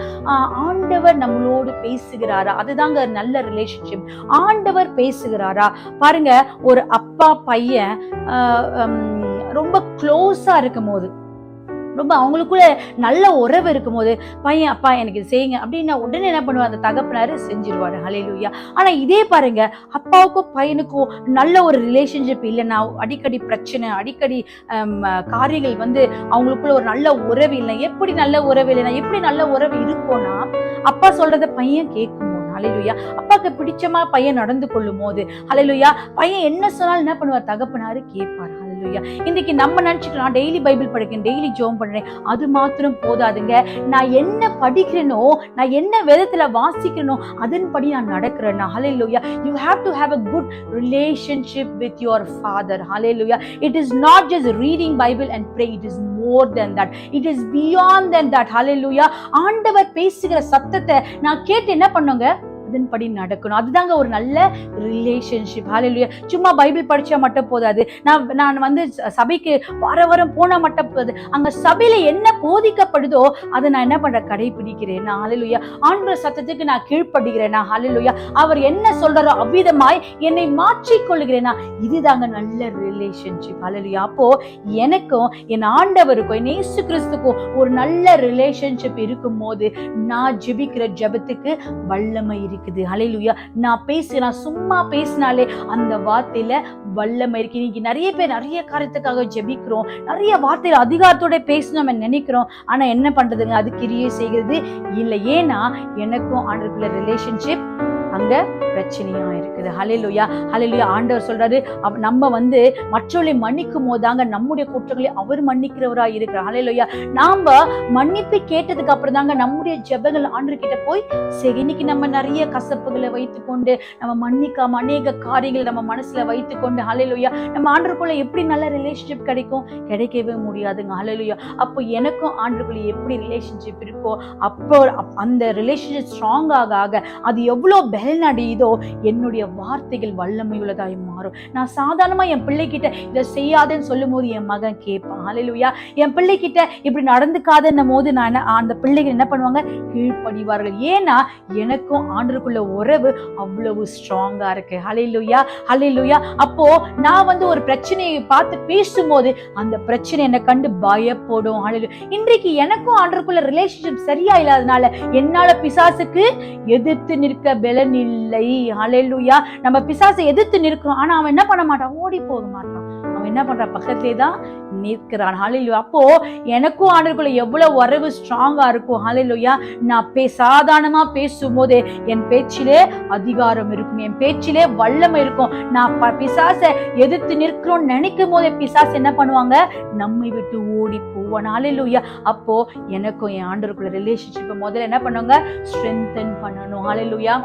ஆண்டவர் நம்மளோடு பேசுகிறாரா? அதுதாங்க நல்ல ரிலேஷன்ஷிப். ஆண்டவர் பேசுகிறாரா பாருங்க. ஒரு அப்பா பையன் ரொம்ப க்ளோஸா இருக்கும் போது, ரொம்ப அவங்களுக்குள்ள நல்ல உறவு இருக்கும் போது, பையன் அப்பா எனக்கு இது செய்யுங்க அப்படின்னா உடனே என்ன பண்ணுவார், அந்த தகப்பனாரு செஞ்சிருவாரு. ஹல்லேலூயா. ஆனா இதே பாருங்க, அப்பாவுக்கும் பையனுக்கும் நல்ல ஒரு ரிலேஷன்ஷிப் இல்லைன்னா, அடிக்கடி பிரச்சனை, அடிக்கடி காரியங்கள் வந்து அவங்களுக்குள்ள ஒரு நல்ல உறவு இல்லை. எப்படி நல்ல உறவு இல்லைன்னா, எப்படி நல்ல உறவு இருக்கும்னா, அப்பா சொல்றத பையன் கேட்கும் போது, ஹல்லேலூயா, அப்பாவுக்கு பிடிச்சமா பையன் நடந்து கொள்ளும் போது, ஹல்லேலூயா, பையன் என்ன சொன்னாலும் என்ன பண்ணுவார், தகப்பனாரு கேட்பார். ஹல்லேலூயா. இன்னைக்கு நம்ம நினைச்சுக்கலாம், டெய்லி பைபிள் படிக்கிறேன், டெய்லி ஜெபம் பண்றேன், அது மாத்திரம் போதாதுங்க. நான் என்ன படிக்கிறேனோ, நான் என்ன வேதத்துல வாசிக்கிறேனோ அதன்படி நான் நடக்கிறேன். ஹல்லேலூயா. You have to have a good relationship with your father. Hallelujah. It is not just reading Bible and pray. It is more than that. It is beyond than that. Hallelujah. ஆண்டவர் பேசுகிற சத்தத்தை நான் கேட்டு என்ன பண்ணுங்க, அதன்படி நடக்கணும். அதுதாங்க ஒரு நல்ல ரிலேஷன்ஷிப். ஹல்லேலூயா. சும்மா பைபிள் படிச்சா மட்டும் போதாது, நான் வந்து சபைக்கு வாரம் போனா மட்டும் போதாது, அங்க சபையில என்ன போதிக்கப்படுதோ அதை நான் என்ன பண்றேன், கடைபிடிக்கிறேன். ஹல்லேலூயா. ஆண்டவர் சத்தத்துக்கு நான் கீழ்ப்படுகிறேன். ஹல்லேலூயா. அவர் என்ன சொல்றாரோ அவ்விதமாய் என்னை மாற்றிக்கொள்கிறேன். இதுதாங்க நல்ல ரிலேஷன்ஷிப். ஹல்லேலூயா. அப்போ எனக்கும் என் ஆண்டவருக்கும் என் இயேசு கிறிஸ்துக்கும் ஒரு நல்ல ரிலேஷன்ஷிப் இருக்கும் போது நான் ஜெபிக்கிற ஜெபத்துக்கு வல்லமை இருக்குது. ஹல்லேலூயா. நான் சும்மா பேசினாலே அந்த வார்த்தையில வல்லமை இருக்கு. இன்னைக்கு நிறைய பேர் நிறைய காரியத்துக்காக ஜெபிக்கிறோம், நிறைய வார்த்தையில அதிகாரத்தோட பேசணும் நினைக்கிறோம், ஆனா என்ன பண்றதுங்க, அது கிரியை செய்கிறது இல்லை. ஏன்னா எனக்கும் ஆண்டவருக்குள்ள ரிலேஷன்ஷிப் அங்க பிரச்சனையா இருக்குது. ஹல்லேலூயா. ஹல்லேலூயா. ஆண்டவர் சொல்றாரு, நம்ம வந்து மற்றவர்களை மன்னிக்கும் போதாங்க நம்முடைய குற்றங்களை அவர் மன்னிக்கிறவரா இருக்கிறார். ஹல்லேலூயா. நாம மன்னிப்பு கேட்டதுக்கு அப்புறம் தாங்க நம்முடைய ஜெபங்கள் ஆண்டவர் கிட்ட போய் இன்னைக்கு நம்ம நிறைய கசப்புகளை வைத்துக்கொண்டு, நம்ம மன்னிக்காம அநேக காரியங்களை நம்ம மனசுல வைத்துக்கொண்டு, ஹல்லேலூயா, நம்ம ஆண்டவருக்குள்ள எப்படி நல்ல ரிலேஷன்ஷிப் கிடைக்கும்? கிடைக்கவே முடியாதுங்க. ஹல்லேலூயா. அப்போ எனக்கும் ஆண்டவருக்குள்ள எப்படி ரிலேஷன்ஷிப் இருக்கோ, அப்போ அந்த ரிலேஷன்ஷிப் ஸ்ட்ராங் ஆக அது எவ்வளவு பலன் அடையுதோ என்னுடைய வார்த்தைகள் வல்லமை உள்ளதாய் மாறும். நான் சாதாரணமா என் பிள்ளைகிட்ட இதை செய்யாதுன்னு சொல்லும் போது என் மகன் கேட்பான். ஹல்லேலூயா. என் பிள்ளைகிட்ட இப்படி நடந்துக்காதுன்னும் போது நான் அந்த பிள்ளைகள் என்ன பண்ணுவாங்க, கீழ்ப்படிவார்கள். ஏன்னா எனக்கும் ஆண்டவருக்குள்ள உறவு அவ்வளவு ஸ்ட்ராங்கா இருக்கு. ஹல்லேலூயா. ஹல்லேலூயா. அப்போ நான் வந்து ஒரு பிரச்சனையை பார்த்து பேசும்போது அந்த பிரச்சனை என்னை கண்டு பயப்படும். ஹல்லேலூயா. இன்றைக்கு எனக்கும் ஆண்டவருக்குள்ள ரிலேஷன்ஷிப் சரியா இல்லாதனால என்னால பிசாசுக்கு எதிர்த்து நிற்க பலன் இல்லை. ஹல்லேலூயா. நம்ம பிசாசை எதிர்த்து நிற்கிறோம், ஆனா அவன் என்ன பண்ண மாட்டான், ஓடி போக மாட்டான். அவன் என்ன பண்றான், பக்கத்திலே தான் நிற்கிறான். ஹல்லேலூயா. அப்போ எனக்கும் ஆண்டவருக்குள்ள எவ்வளவு உறவு ஸ்ட்ராங்கா இருக்கும். ஹல்லேலூயா. நான் சாதாரணமா பேசும்போது என் பேச்சிலே அதிகாரம் இருக்கும், என் பேச்சிலே வல்லமை இருக்கும். நான் பிசாசை எதிர்த்து நிற்கிறோம் நினைக்கும் போதே பிசாசு என்ன பண்ணுவாங்க, நம்மை விட்டு ஓடி போவான். ஹல்லேலூயா. அப்போ எனக்கும் என் ஆண்டவருக்குள்ள ரிலேஷன்ஷிப்பை முதல்ல என்ன பண்ணுவாங்க, ஸ்ட்ரென்தன் பண்ணணும். ஹல்லேலூயா.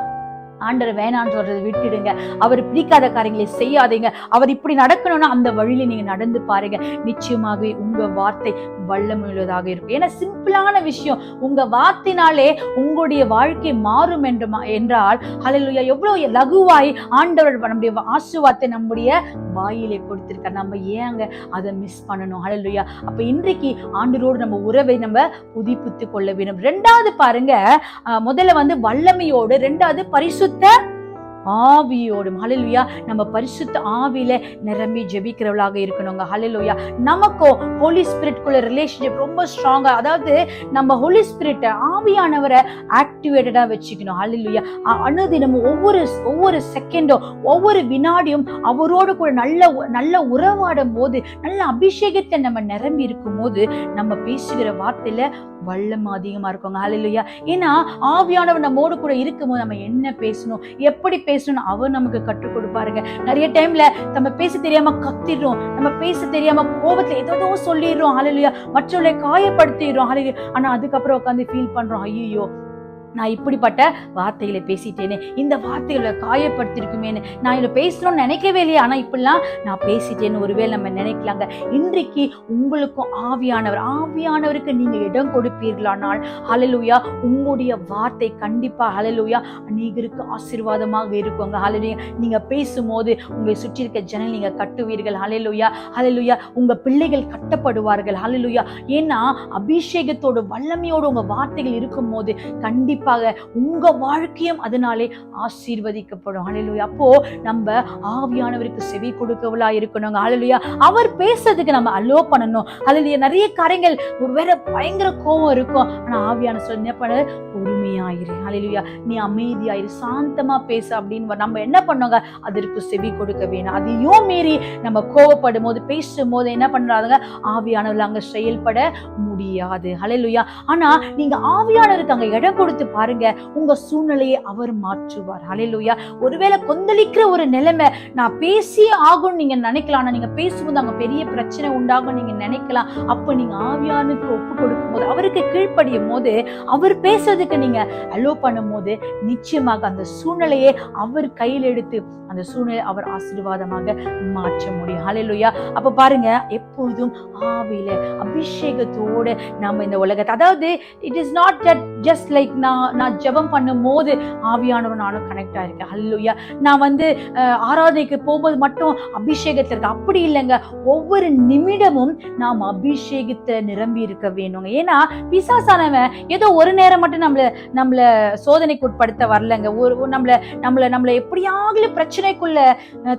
ஆண்டவர் வேணான்னு சொல்றதை விட்டுடுங்க, அவர் பிடிக்காத காரியங்களை செய்யாதீங்க. அவர் இப்படி நடக்கணும்னா அந்த வழியில நீங்க நடந்து பாருங்க, நிச்சயமாகவே உங்க வார்த்தை வல்லமையுள்ளதாக இருக்கும். ஏன்னா சிம்பிளான விஷயம், உங்க வார்த்தையினாலே உங்களுடைய வாழ்க்கை மாறும் என்றால் ஹல்லேலூயா, எவ்வளவு லகுவாய் ஆண்டவர் நம்முடைய ஆசீர்வாதத்தை நம்முடைய வாயிலே கொடுத்திருக்கார். நம்ம ஏங்க அதை மிஸ் பண்ணணும்? ஹல்லேலூயா. அப்ப இன்றைக்கு ஆண்டவரோடு நம்ம உறவை நம்ம புதுப்பித்துக் கொள்ள வேண்டும். ரெண்டாவது பாருங்க, முதல்ல வந்து வல்லமையோடு, ரெண்டாவது பரிசுத்த ஆவியோடு. ஹல்லேலூயா. நம்ம பரிசுத்த ஆவியில நிரம்பி ஜெபிக்கிறவளாக இருக்கணுங்க. ஹல்லேலூயா. நமக்கும் ஹோலி ஸ்பிரிட்குள்ள ரிலேஷன்ஷிப் ரொம்ப ஸ்ட்ராங்கா, அதாவது நம்ம ஹோலி ஸ்பிரிட் ஆவியானவரை ஆக்டிவேட்டடா வச்சுக்கணும். ஹல்லேலூயா. அனுதினமும் ஒவ்வொரு செகண்டும் ஒவ்வொரு வினாடியும் அவரோடு கூட நல்ல உறவாடும் போது, நல்ல அபிஷேகத்தை நம்ம நிரம்பி இருக்கும் போது நம்ம பேசுகிற வார்த்தையில வல்லமை அதிகமா இருக்குங்க. ஹல்லேலூயா. ஏன்னா ஆவியானவர் நம்மோடு கூட இருக்கும்போது நம்ம என்ன பேசணும், எப்படி பேசணும் அவர் நமக்கு கற்றுக் கொடுப்பாருங்க. நிறைய டைம்ல நம்ம பேச தெரியாம கத்திடுறோம், நம்ம பேச தெரியாம கோபத்துல ஏதோ சொல்லிடுறோம். ஹல்லேலூயா. மற்றவர்களை காயப்படுத்திடுறோம். ஹல்லேலூயா. ஆனா அதுக்கப்புறம் உட்காந்து ஃபீல் பண்றோம், ஐயோ நான் இப்படிப்பட்ட வார்த்தைகளை பேசிட்டேனே, இந்த வார்த்தைகளை காயப்படுத்திருக்குமேனு நான் இதை பேசணும்னு நினைக்கவே இல்லையே, ஆனா இப்படிலாம் நான் பேசிட்டேன்னு ஒருவேளை நம்ம நினைக்கலாங்க. இன்றைக்கு உங்களுக்கும் ஆவியானவருக்கு நீங்க இடம் கொடுப்பீர்களானால் ஹல்லேலூயா, உங்களுடைய வார்த்தை கண்டிப்பா ஹல்லேலூயா அநேகருக்கு ஆசீர்வாதமாக இருக்குங்க. ஹல்லேலூயா, நீங்க பேசும்போது உங்களை சுற்றி இருக்க ஜனங்கள் நீங்க கட்டுவீர்கள். ஹல்லேலூயா ஹல்லேலூயா, உங்க பிள்ளைகள் கட்டப்படுவார்கள். ஹல்லேலூயா, ஏன்னா அபிஷேகத்தோடு வல்லமையோடு உங்க வார்த்தைகள் இருக்கும் போது கண்டிப்பாக உங்க வாழ்க்கையும் அதனாலே ஆசீர்வதிக்கப்படும். ஹல்லேலூயா, அப்போ நம்ம ஆவியானவருக்கு செவி கொடுக்கவளா இருக்கணுங்க. ஹல்லேலூயா, அவர் பேசுறதுக்கு நம்ம அலோ பண்ணணும். ஹல்லேலூயா, நிறைய காரியங்கள் ஒருவேளை பயங்கர கோபம் இருக்கும், ஆனா ஆவியான சொல்லி என்ன பண்ண, பொறுமையாயிரு. ஹல்லேலூயா, நீ அமைதியாயிரு, சாந்தமா பேசு அப்படின்னு நம்ம என்ன பண்ணோங்க, அதற்கு செவி கொடுக்க வேணும். அதையும் மீறி நம்ம கோபப்படும் போது பேசும்போது என்ன பண்றாங்க, ஆவியானவர் அங்க செயல்பட முடியாது. ஹல்லேலூயா, ஆனா நீங்க ஆவியானவருக்கு அங்க இடம் கொடுத்து பாருங்க, உங்க சூழ்நிலையை அவர் மாற்றுவார். ஹல்லேலூயா, ஒருவேளை கொந்தளிக்கிற ஒரு நிலைமை நான் பேசியே ஆகும் நீங்க நினைக்கலாம், ஆனா நீங்க பேசும்போது அங்க பெரிய பிரச்சனை உண்டாகும் நீங்க நினைக்கலாம். அப்ப நீங்க ஆவியானுக்கு ஒப்பு கொடுக்கும் போது, அவருக்கு கீழ்ப்படியும் போது, அவர் பேசுறதுக்கு நீங்க அலோ பண்ணும் போது நிச்சயமாக அந்த சூழ்நிலையை அவர் கையில் எடுத்து அந்த சூழ்நிலை அவர் ஆசீர்வாதமாக மாற்ற முடியும். ஹல்லேலூயா, அப்ப பாருங்க, எப்பொழுதும் ஆவியில அபிஷேகத்தோடு நம்ம இந்த உலகத்தை, அதாவது it is not just like நான் ஜெபம் பண்ணும் போது ஆவியானவர் நானும் கனெக்ட் ஆயிருக்கேன். ஹல்லேலூயா, நான் ஆராதனைக்கு போகும்போது மட்டும் அபிஷேகத்துல இருக்கு, அப்படி இல்லைங்க. ஒவ்வொரு நிமிடமும் நாம் அபிஷேகத்தை நிரம்பி இருக்க வேணுங்க. ஏன்னா பிசாசானவன் ஏதோ ஒரு நேரம் மட்டும் நம்மள சோதனைக்கு உட்படுத்த வரலங்க. நம்மள எப்படியாவது பிரச்சனைக்குள்ள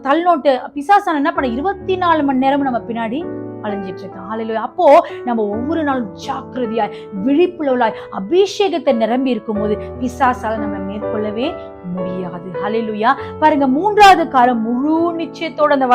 தள்ளினோட்டு பிசாசான என்ன பண்ண 24 மணி நேரம் நம்ம பின்னாடி அலைஞ்சிட்டு இருக்கோம். ஹல்லேலூயா, அப்போ நம்ம ஒவ்வொரு நாளும் ஜாக்கிரதையாய் விழிப்புள்ளவளாய் அபிஷேகத்தை நிரம்பி இருக்கும் போது பிசாசால நம்ம மேற்கொள்ளவே முடியாது. ஹல்லேலூயா, பாருங்க, 3வது காரம் முழு நிச்சயத்தோட அந்த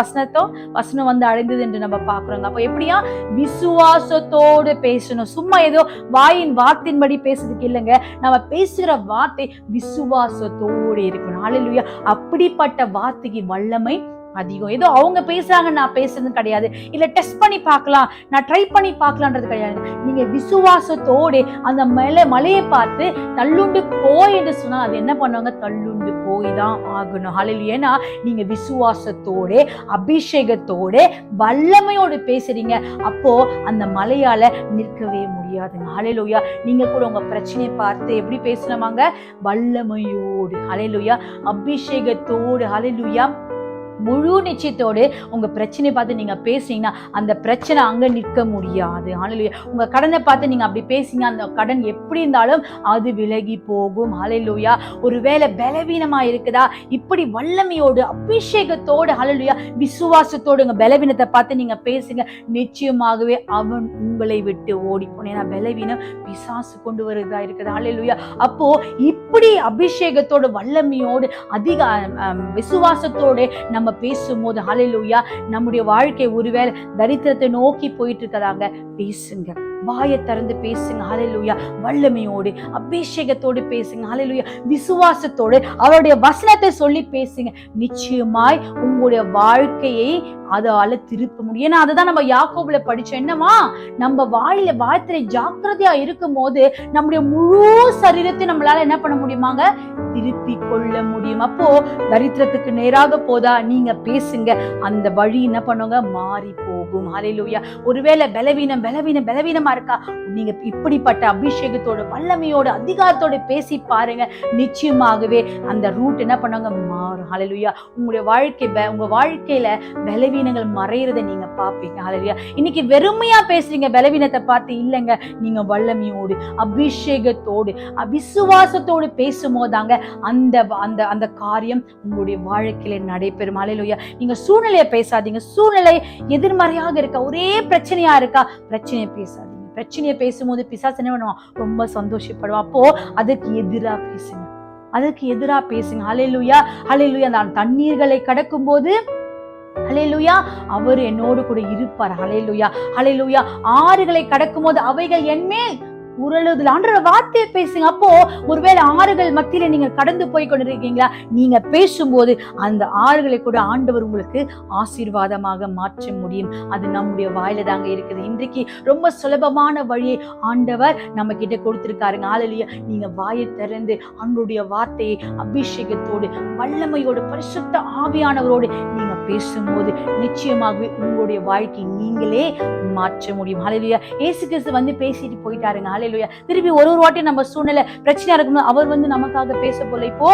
வசனம் அடைந்தது என்று நம்ம பாக்குறோங்க. அப்ப எப்படியா, விசுவாசத்தோடு பேசணும். சும்மா ஏதோ வாயின் வார்த்தையின்படி பேசுறதுக்கு இல்லைங்க, நம்ம பேசுகிற வார்த்தை விசுவாசத்தோடு இருக்கணும். ஹல்லேலூயா, அப்படிப்பட்ட வார்த்தைக்கு வல்லமை அதிகம். ஏதோ அவங்க பேசுறாங்க நான் பேசுறது கிடையாது, இல்ல டெஸ்ட் பண்ணி பார்க்கலாம், நான் ட்ரை பண்ணி பார்க்கலான்றது கிடையாது. நீங்க விசுவாசத்தோடு அந்த மலையை பார்த்து தள்ளுண்டு போய் என்று சொன்னா அது என்ன பண்ணுவாங்க, தள்ளுண்டு போய் தான் ஆகணும். ஹல்லேலூயா, ஏன்னா நீங்க விசுவாசத்தோடு அபிஷேகத்தோடு வல்லமையோடு பேசுறீங்க, அப்போ அந்த மலையால நிற்கவே முடியாதுங்க. ஹல்லேலூயா, நீங்க கூட உங்க பிரச்சனையை பார்த்து எப்படி பேசணுமாங்க, வல்லமையோடு. ஹல்லேலூயா, அபிஷேகத்தோடு. ஹல்லேலூயா, முழு நிச்சயத்தோடு உங்க பிரச்சனை பார்த்து நீங்க பேசுனீங்கன்னா அந்த பிரச்சனை அங்க நிற்க முடியாது. ஹல்லேலூயா, உங்க கடனை பார்த்து நீங்க அப்படி பேசிங்க, அந்த கடன் எப்படி இருந்தாலும் அது விலகி போகும். ஹல்லேலூயா, ஒருவேளை பலவீனமா இருக்குதா, இப்படி வல்லமையோடு அபிஷேகத்தோடு ஹல்லேலூயா விசுவாசத்தோடு உங்க பலவீனத்தை பார்த்து நீங்க பேசுங்க, நிச்சயமாகவே அவன் உங்களை விட்டு ஓடி போன. ஏன்னா பலவீனம் பிசாசு கொண்டு வருதா இருக்குது. ஹல்லேலூயா, அப்போ இப்படி அபிஷேகத்தோடு வல்லமையோடு அதிக விசுவாசத்தோடு நம்ம பேசும்போது ஹல்லேலூயா, நம்முடைய வாழ்க்கை ஒருவேளை தரித்திரத்தை நோக்கி போயிட்டு இருக்கதாங்க, பேசுங்க, வாயை திறந்து பேசுங்க. ஹல்லேலூயா, வல்லமையோடு அபிஷேகத்தோடு பேசுங்க. ஹல்லேலூயா, விசுவாசத்தோடு அவருடைய வசனத்தை சொல்லி பேசுங்க. நிச்சயமாய் உங்களுடைய வாழ்க்கையை அதால திருப்ப முடியும். ஏன்னா அதுதான் நம்ம யாக்கோபுல படிச்சோம். என்னமா, நம்ம வார்த்தை ஜாக்கிரதையா இருக்கும் போது நம்முடைய முழு சரீரத்தை நம்மளால என்ன பண்ண முடியுமாங்க, திருப்பி கொள்ள முடியும். அப்போ தரித்திரத்துக்கு நேராக போதா, நீங்க பேசுங்க, அந்த வழி என்ன பண்ணுங்க, மாறி போகும். ஹல்லேலூயா, ஒருவேளை பலவீனமா இருக்கா, நீங்க இப்படிப்பட்ட அபிஷேகத்தோட வல்லமையோட அதிகாரத்தோட பேசி பாருங்க, நிச்சயமாகவே அந்த ரூட் என்ன பண்ணுங்க, மாறும். ஹல்லேலூயா, உங்க வாழ்க்கையில பலவீனங்கள் மறையறதை நீங்க பாப்பீங்க. ஹல்லேலூயா, இன்னைக்கு வெறுமையா பேசுறீங்க பலவீனத்தை பார்த்து இல்லைங்க, நீங்க வல்லமையோடு அபிஷேகத்தோடு விசுவாசத்தோடு பேசும்போதாங்க அந்த காரியம் உங்களுடைய வாழ்க்கையில நடைபெறும். ஹல்லேலூயா, நீங்க சூழ்நிலையை பேசாதீங்க. சூழ்நிலை எதிர்மறையாக இருக்கா, ஒரே பிரச்சனையா இருக்கா, பிரச்சனையை பேசாதீங்க. பிரச்சனையை பேசும்போது பிசாசு என்ன பண்ணுவான், ரொம்ப சந்தோஷப்படுவான். அப்போ அதுக்கு எதிரா பேசுங்க. ஹல்லேலூயா, ஹல்லேலூயா, நான் தண்ணீர்களை கடக்கும் போது ஹல்லேலூயா அவர் என்னோடு கூட இருப்பார். ஹல்லேலூயா, ஹல்லேலூயா, ஆறுகளை கடக்கும் போது அவைகள் என்மேல் உருளுதல். ஆண்டவருடைய வார்த்தையை பேசுங்க. அப்போ ஒருவேளை ஆறுகள் மத்தியில நீங்க கடந்து போய் கொண்டிருக்கீங்களா, நீங்க பேசும்போது அந்த ஆறுகளை கூட ஆண்டவர் உங்களுக்கு ஆசீர்வாதமாக மாற்ற முடியும். அது நம்முடைய வாயில தாங்க இருக்குது. இன்றைக்கு ரொம்ப சுலபமான வழியை ஆண்டவர் நம்ம கிட்ட கொடுத்திருக்காருங்க. ஹல்லேலூயா. நீங்க வாயை திறந்து அவருடைய வார்த்தையை அபிஷேகத்தோடு வல்லமையோடு பரிசுத்த ஆவியானவரோடு நீங்க பேசும்போது நிச்சயமாகவே உங்களுடைய வாழ்க்கை நீங்களே மாற்ற முடியும். ஹல்லேலூயா. இயேசு கிறிஸ்து வந்து பேசிட்டு போயிட்டாருங்க. ஹல்லேலூயா. திருப்பி ஒரு வாட்டி நம்ம சூழ்நிலை பிரச்சனையா இருக்கணும், அவர் வந்து நமக்காக பேச போல. இப்போ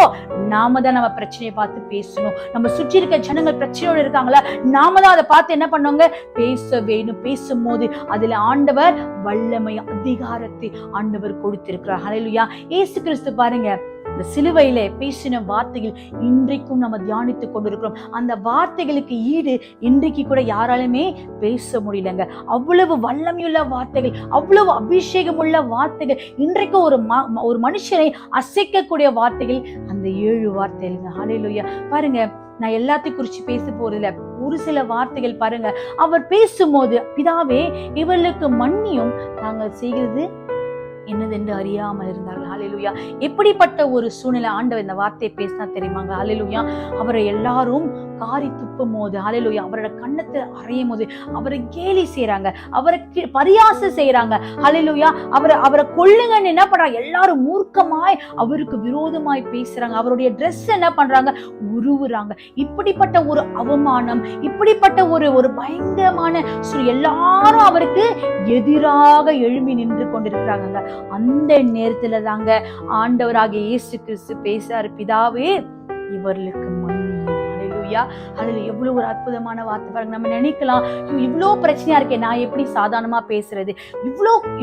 நாம தான் நம்ம பிரச்சனையை பார்த்து பேசணும். நம்ம சுற்றி இருக்க ஜனங்கள் பிரச்சனையோடு இருக்காங்களா, நாம தான் அதை பார்த்து என்ன பண்ணுவாங்க, பேச வேணும். பேசும்போது அதுல ஆண்டவர் வல்லமை அதிகாரத்தை ஆண்டவர் கொடுத்திருக்கிறார். ஹல்லேலூயா. இயேசு கிறிஸ்து பாருங்க, இந்த சிலுவையில பேசின வார்த்தைகள் இன்றைக்கும் நம்ம தியானித்துக் கொண்டிருக்கிறோம். அந்த வார்த்தைகளுக்கு ஈடு இன்றைக்கு கூட யாராலுமே பேச முடியலங்க. அவ்வளவு வல்லமையுள்ள வார்த்தைகள், அவ்வளவு அபிஷேகம் உள்ள வார்த்தைகள், இன்றைக்கு ஒரு மனுஷனை அசைக்கக்கூடிய வார்த்தைகள் அந்த 7 வார்த்தைகள். ஹல்லேலூயா. பாருங்க, நான் எல்லாத்தையும் குறிச்சு பேச போறதில்ல. ஒரு சில வார்த்தைகள் பாருங்க, அவர் பேசும்போது, பிதாவே இவர்களுக்கு மன்னியும், நாங்கள் செய்கிறது என்னதென்று அறியாமல் இருந்தார்கள். ஹல்லேலூயா. எப்படிப்பட்ட ஒரு சூழ்நிலை ஆண்டவர் இந்த வார்த்தையை பேசினா தெரியுமாங்க? ஹல்லேலூயா. அவரை எல்லாரும் காரி துப்பும் போது, ஹல்லேலூயா, அவரோட கண்ணத்தை அறையும் போது அவரை கேலி செய்யறாங்க, அவரை பரியாசம் செய்யறாங்க. ஹல்லேலூயா. அவரை கொல்லுங்கன்னு என்ன பண்றாங்க, எல்லாரும் மூர்க்கமாய் அவருக்கு விரோதமாய் பேசுறாங்க. அவருடைய ட்ரெஸ் என்ன பண்றாங்க, உருவுறாங்க. இப்படிப்பட்ட ஒரு அவமானம், இப்படிப்பட்ட ஒரு பயங்கரமான எல்லாரும் அவருக்கு எதிராக எழும்பி நின்று கொண்டிருக்கிறாங்க. அந்த நேரத்துல தாங்க ஆண்டவராகிய இயேசு கிறிஸ்து பேசாரு, பிதாவே இவர்களுக்கு மன்னியும். ஹல்லேலூயா. அதுல எவ்வளவு ஒரு அற்புதமான வார்த்தை பாருங்க. நம்ம நினைக்கலாம், இவ்வளோ பிரச்சனையா இருக்கேன், நான் எப்படி சாதாரணமா பேசுறது,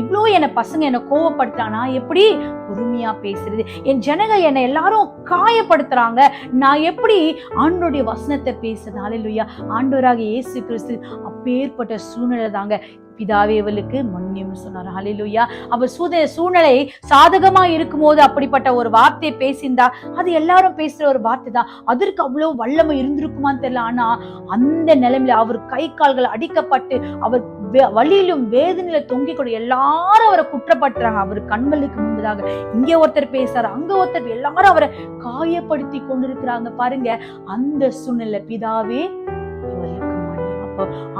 இவ்வளோ என்ன பசங்க என்ன கோவப்படுத்துறாங்க, நான் எப்படி பொறுமையா பேசுறது, என் ஜனங்கள் என்னை எல்லாரும் காயப்படுத்துறாங்க, நான் எப்படி ஆண்டவருடைய வசனத்தை பேசுறது. ஹல்லேலூயா. ஆண்டவராகிய இயேசு கிறிஸ்து அப்பேற்பட்ட சூழ்நிலை தாங்க, பிதாவே இவளுக்கு மன்னியும் சொன்னார். ஹல்லேலூயா. அவர் சூழ்நிலை சாதகமா இருக்கும் போது அப்படிப்பட்ட ஒரு வார்த்தையை பேசியிருந்தா அது எல்லாரும் பேசுற ஒரு வார்த்தை தான், அதற்கு அவ்வளவு வல்லமை இருந்திருக்குமான்னு தெரியல. ஆனா அந்த நிலைமையில அவர் கை கால்கள் அடிக்கப்பட்டு அவர் வழியிலும் வேதனையில தொங்கிக் கொண்டு எல்லாரும் அவரை குற்றப்படுத்துறாங்க. அவர் கண்களுக்கு முன்பதாக இங்கே ஒருத்தர் பேசுறாரு, அங்க ஒருத்தர், எல்லாரும் அவரை காயப்படுத்தி கொண்டிருக்கிறாங்க. பாருங்க, அந்த சூழ்நிலை பிதாவே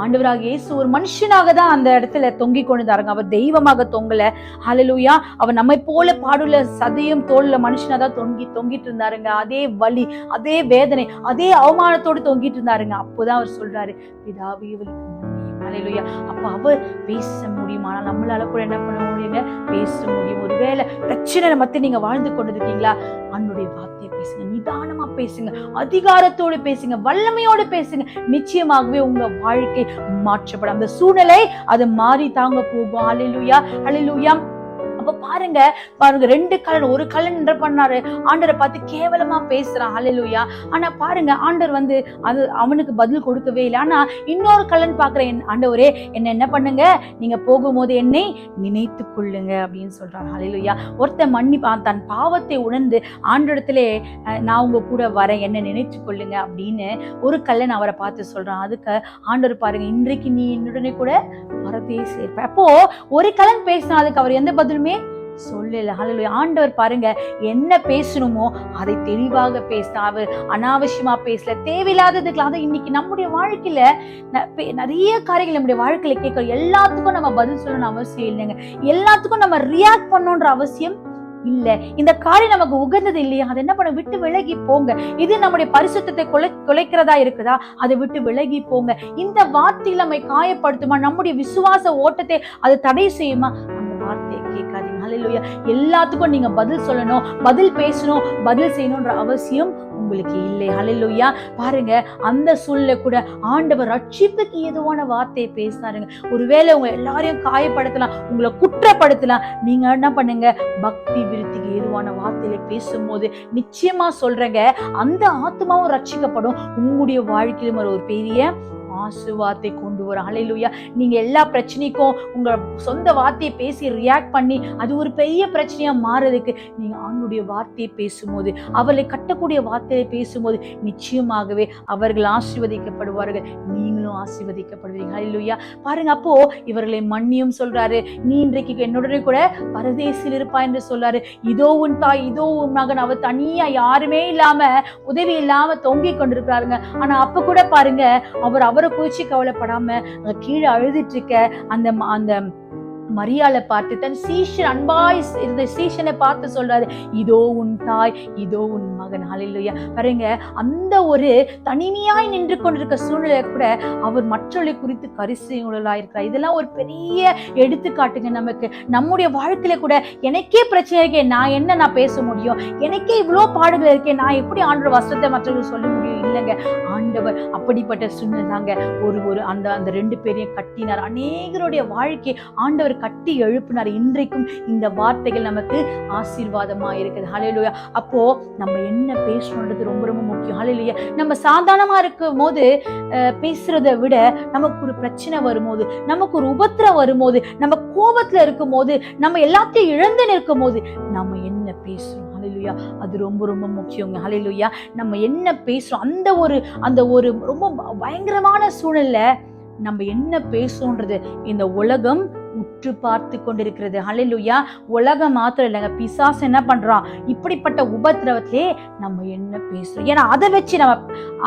ஆண்டவராக இயேசு ஒரு மனுஷனாக தான் அந்த இடத்துல தொங்கி கொண்டுதாருங்க. அவர் தெய்வமாக தொங்கல. ஹல்லேலூயா. அவர் நம்மை போல பாடுள்ள சதையும் தோல்ல மனுஷனா தான் தொங்கிட்டு இருந்தாருங்க. அதே வலி, அதே வேதனை, அதே அவமானத்தோடு தொங்கிட்டு இருந்தாருங்க. அப்போதான் அவர் சொல்றாரு, பிதாவே இவளுக்கு மன்னியும். ஹல்லேலூயா. அப்ப அவர் பேச முடியும், ஆனா நம்மளால கூட என்ன பண்ண முடியுங்க, பேச முடியும். ஒருவேளை பிரச்சனை மத்திய நீங்க வாழ்ந்து கொண்டிருக்கீங்களா, அவனுடைய வார்த்தையை பேசுங்க, நிதானமா பேசுங்க, அதிகாரத்தோடு பேசுங்க, வல்லமையோடு பேசுங்க. நிச்சயமாகவே உங்க வாழ்க்கை மாற்றப்படும். அந்த சூழ்நிலை அது மாறி தாங்க போகும். ஹல்லேலூயா. ஹல்லேலூயா. அப்ப பாருங்க 2 கல்லன், ஒரு கல்லன் என்ன பண்ணாரு, ஆண்டரை பார்த்து கேவலமா பேசுறான். ஹல்லேலூயா. ஆனா பாருங்க, ஆண்டர் வந்து அது அவனுக்கு பதில் கொடுக்கவே இல்லை. ஆனா இன்னொரு கல்லன் பாக்குறேன், ஆண்டவரே என்ன பண்ணுங்க, நீங்க போகும்போது என்னை நினைத்து கொள்ளுங்க அப்படின்னு சொல்றான். ஹல்லேலூயா. ஒருத்தன் தன் பாவத்தை உணர்ந்து ஆண்டரிடத்திலே நான் உங்க கூட வரேன், என்ன நினைத்து கொள்ளுங்க அப்படின்னு ஒரு கல்லன் அவரை பார்த்து சொல்றான். அதுக்கு ஆண்டவர் பாருங்க, இன்றைக்கு நீ என்னுடனே கூட வரதே சேர்ப்ப. அப்போ ஒரு கல்லன் பேசினா அதுக்கு அவர் எந்த பதிலுமே சொல்லல. ஹல்லேலூயா. ஆண்டவர் பாருங்க, என்ன பேசணுமோ அதை தெளிவாக பேசினா, அவர் அனாவசியமா பேசல, தேவையில்லாததுக்கெல்லாம். அதை இன்னைக்கு நம்முடைய வாழ்க்கையில நிறைய காரியங்கள் நம்முடைய வாழ்க்கையில கேட்கிறோம். எல்லாத்துக்கும் நம்ம பதில் சொல்லணும்னு அவசியம் இல்லைங்க, எல்லாத்துக்கும் நம்ம ரியாக்ட் பண்ணணுன்ற அவசியம் இல்ல. இந்த காரியம் நமக்கு உகந்தது இல்லையா, அதை என்ன பண்ண, விட்டு விலகி போங்க. இது நம்முடைய பரிசுத்தத்தை குலைக்கிறதா இருக்குதா, அதை விட்டு விலகி போங்க. இந்த வார்த்தையில் நம்மை காயப்படுத்துமா, நம்முடைய விசுவாச ஓட்டத்தை அது தடை செய்யுமா, அந்த வார்த்தையை கேட்காதீங்க. ஹல்லேலூயா. எல்லாத்துக்கும் நீங்க பதில் சொல்லணும், பதில் பேசணும், பதில் செய்யணும்ன்ற அவசியம் உங்களுக்கு இல்லை. ஹல்லேலூயா. பாருங்க, அந்த சூழ்நிலை கூட ஆண்டவர் ரட்சிப்புக்கு ஏதுவான வார்த்தையை பேசினாருங்க. ஒருவேளை உங்க எல்லாரையும் காயப்படுத்தலாம், உங்களை குற்றப்படுத்தலாம், நீங்க என்ன பண்ணுங்க, பக்தி விருத்திக்கு ஏதுவான வார்த்தையில பேசும்போது நிச்சயமா சொல்றேங்க, அந்த ஆத்மாவும் ரட்சிக்கப்படும். உங்களுடைய வாழ்க்கையிலும் ஒரு பெரிய ஆசீர்வாதத்தை கொண்டு வரும். ஹல்லேலூயா. நீங்க எல்லா பிரச்சனைக்கும் உங்க சொந்த வார்த்தையை பேசி ரியாக்ட் பண்ணி அது ஒரு பெரிய பிரச்சனையா மாறதுக்கு நீங்க ஆண்டவருடைய வார்த்தையை பேசும்போது, அவர்களை கட்டக்கூடிய வார்த்தையை பேசும்போது நிச்சயமாகவே அவர்கள் ஆசீர்வதிக்கப்படுவார்கள். நீங்களும் நீங்களும் ஆசீர்வதிக்கப்படுவீங்க. ஹல்லேலூயா. பாருங்க, அப்போ இவர்களை மன்னியும் சொல்றாரு. நீ இன்றைக்கு என்னுடனே கூட பரதேசில் இருப்பாய் என்று சொல்றாரு. இதோ உன் தாய், இதோ உன் மகன். அவர் தனியா யாருமே இல்லாம, உதவி இல்லாம தொங்கிக் கொண்டிருக்கிறாருங்க. ஆனா அப்ப கூட பாருங்க, அவரை குறிச்சு கவலைப்படாம கீழே அழுதுட்டு இருக்க அந்த மரியாளை பார்த்து தன் சீஷன், அன்பாய் இருந்த சீஷனை பார்த்து சொல்றாரு, இதோ உன் தாய், இதோ உன் மகன். ஹல்லேலூயா. பாருங்க, அந்த ஒரு தனிமையாய் நின்று கொண்டிருக்க சூழ்நிலை கூட அவர் மற்றவர்களை குறித்து கரிசனையுள்ளவராய் இருக்கிறார். இதெல்லாம் ஒரு பெரிய எடுத்துக்காட்டுங்க நமக்கு. நம்முடைய வாழ்க்கையில கூட எனக்கே பிரச்சனை இருக்கேன், நான் பேச முடியும், எனக்கே இவ்வளவு பாடுகள் இருக்கேன், நான் எப்படி ஆண்டவர் வசனத்தை மற்றவர்கள் சொல்ல முடியும்? இல்லைங்க, ஆண்டவர் அப்படிப்பட்ட சூழ்நிலை தாங்க ஒரு அந்த 2 பேரையும் கட்டினார். அநேகருடைய வாழ்க்கை ஆண்டவர் கட்டி எழுப்பினார். இன்றைக்கும் இந்த வார்த்தைகள் நமக்கு ஆசீர்வாதமா இருக்குது. ஹல்லேலூயா. அப்போ நம்ம என்ன பேசணுன்றது ரொம்ப ரொம்ப முக்கியம். ஹல்லேலூயா. நம்ம சாதாரணமா இருக்கும் போது பேசுறதை விட, நமக்கு ஒரு பிரச்சனை வரும்போது, நமக்கு ஒரு உபத்திரம் வரும்போது, நம்ம கோபத்துல இருக்கும் போது, நம்ம எல்லாத்தையும் இழந்து நிற்கும் போது நம்ம என்ன பேசுறோம்? ஹல்லேலூயா. அது ரொம்ப ரொம்ப முக்கியங்க. ஹல்லேலூயா. நம்ம என்ன பேசுறோம், அந்த ஒரு ரொம்ப பயங்கரமான சூழல்ல நம்ம என்ன பேசும்ன்றது இந்த உலகம் உற்று பார்த்து கொண்டிருக்கிறது. ஹல்லேலூயா. உலகம் மாத்திரம் இல்லைங்க, பிசாசு என்ன பண்றான்? இப்படிப்பட்ட உபத்திரவத்திலே நம்ம என்ன பேசுறோம்? ஏன்னா அதை வச்சு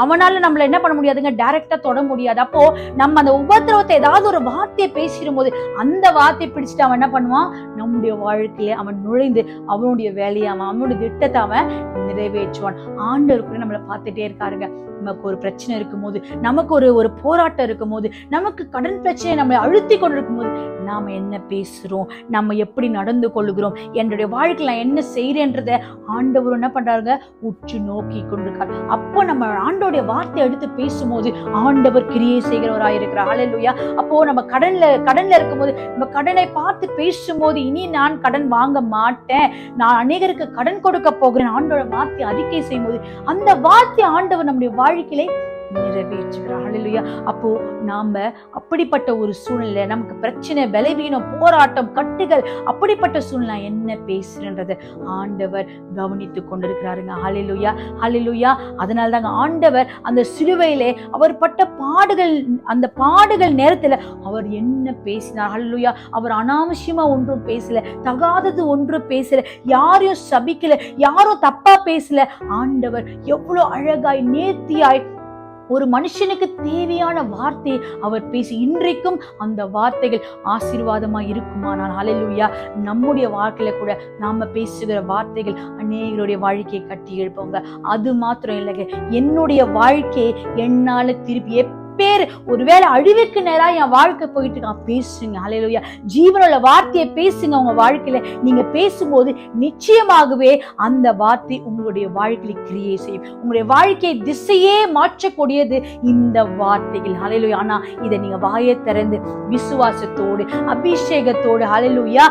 அவனால நம்மள என்ன பண்ண முடியாதுங்க, டைரக்டா தொட முடியாது. அப்போ நம்ம அந்த உபத்திரவத்தை ஏதாவது ஒரு வார்த்தையை பேசிடும் போது, அந்த வார்த்தையை பிடிச்சிட்டு அவன் என்ன பண்ணுவான்? நம்முடைய வாழ்க்கையில அவன் நுழைந்து அவனுடைய வேலையை அவனுடைய திட்டத்தை அவன் நிறைவேற்றுவான். ஆண்டவர் கூட நம்மளை பார்த்துட்டே இருக்காருங்க. நமக்கு ஒரு பிரச்சனை இருக்கும் போது, நமக்கு ஒரு போராட்டம் இருக்கும் போது, நமக்கு கடன் பிரச்சனை நம்மளை அழுத்தி கொண்டிருக்கும் போது, நாம என்ன பேசுறோம், நம்ம எப்படி நடந்து கொள்ளுகிறோம், என்னுடைய வாழ்க்கையில நான் என்ன செய்யறேன்றத ஆண்டவர் என்ன பண்றாருங்க, உற்று நோக்கி கொண்டிருக்கார். அப்போ நம்ம ஆண்டோடைய வார்த்தை எடுத்து பேசும்போது ஆண்டவர் கிரியை செய்கிறவராயிருக்கிறார். ஹல்லேலூயா. அப்போ நம்ம கடன்ல இருக்கும்போது, நம்ம கடனை பார்த்து பேசும்போது, இனி நான் கடன் வாங்க மாட்டேன், நான் அநேகருக்கு கடன் கொடுக்க போகிறேன், ஆண்டோட வார்த்தை அறிக்கை செய்யும் போது அந்த வார்த்தை ஆண்டவர் நம்முடைய வாழ்க்கையிலே நிறைவேற்றுகிறார். ஹல்லேலூயா. அப்போ நாம அப்படிப்பட்ட ஒரு சூழ்நிலை, நமக்கு பிரச்சனை, பலவீனம், போராட்டம், கட்டுகள், அப்படிப்பட்ட சூழ்நிலை என்ன பேசுறன்றது ஆண்டவர் கவனித்துக் கொண்டிருக்கிறாருங்க. ஹல்லேலூயா. ஹல்லேலூயா. அதனால தாங்க ஆண்டவர் அந்த சிலுவையிலே அவர் பட்ட பாடுகள், அந்த பாடுகள் நேரத்துல அவர் என்ன பேசினார்? ஹல்லேலூயா. அவர் அனாவசியமா ஒன்றும் பேசல, தகாதது ஒன்றும் பேசல, யாரையும் சபிக்கல, யாரும் தப்பா பேசல. ஆண்டவர் எவ்வளவு அழகாய் நேர்த்தியாய் ஒரு மனுஷனுக்கு தேவையான வார்த்தை அவர் பேசி, இன்றைக்கும் அந்த வார்த்தைகள் ஆசீர்வாதமா இருக்குமானால், ஹல்லேலூயா, நம்முடைய வாழ்க்கையில கூட நாம பேசுகிற வார்த்தைகள் அநேகருடைய வாழ்க்கையை கட்டி எழுப்போங்க. அது மாத்திரம் இல்லைங்க, என்னுடைய வாழ்க்கையை என்னால திருப்பி பேர் ஒருவேளை அழிவுக்கு நேரா என் வாழ்க்கை போயிட்டு இருக்கான், பேசுங்க. ஹல்லேலூயா. ஜீவனுள்ள வார்த்தையை பேசுங்க. உங்க வாழ்க்கையில நீங்க பேசும்போது நிச்சயமாகவே அந்த வார்த்தை உங்களுடைய வாழ்க்கையில கிரியை செய்யும். உங்களுடைய வாழ்க்கையை திசையே மாற்றக்கூடியது இந்த வார்த்தைகள். ஹல்லேலூயா. ஆனா இதை நீங்க வாயை திறந்து விசுவாசத்தோடு, அபிஷேகத்தோடு, ஹல்லேலூயா,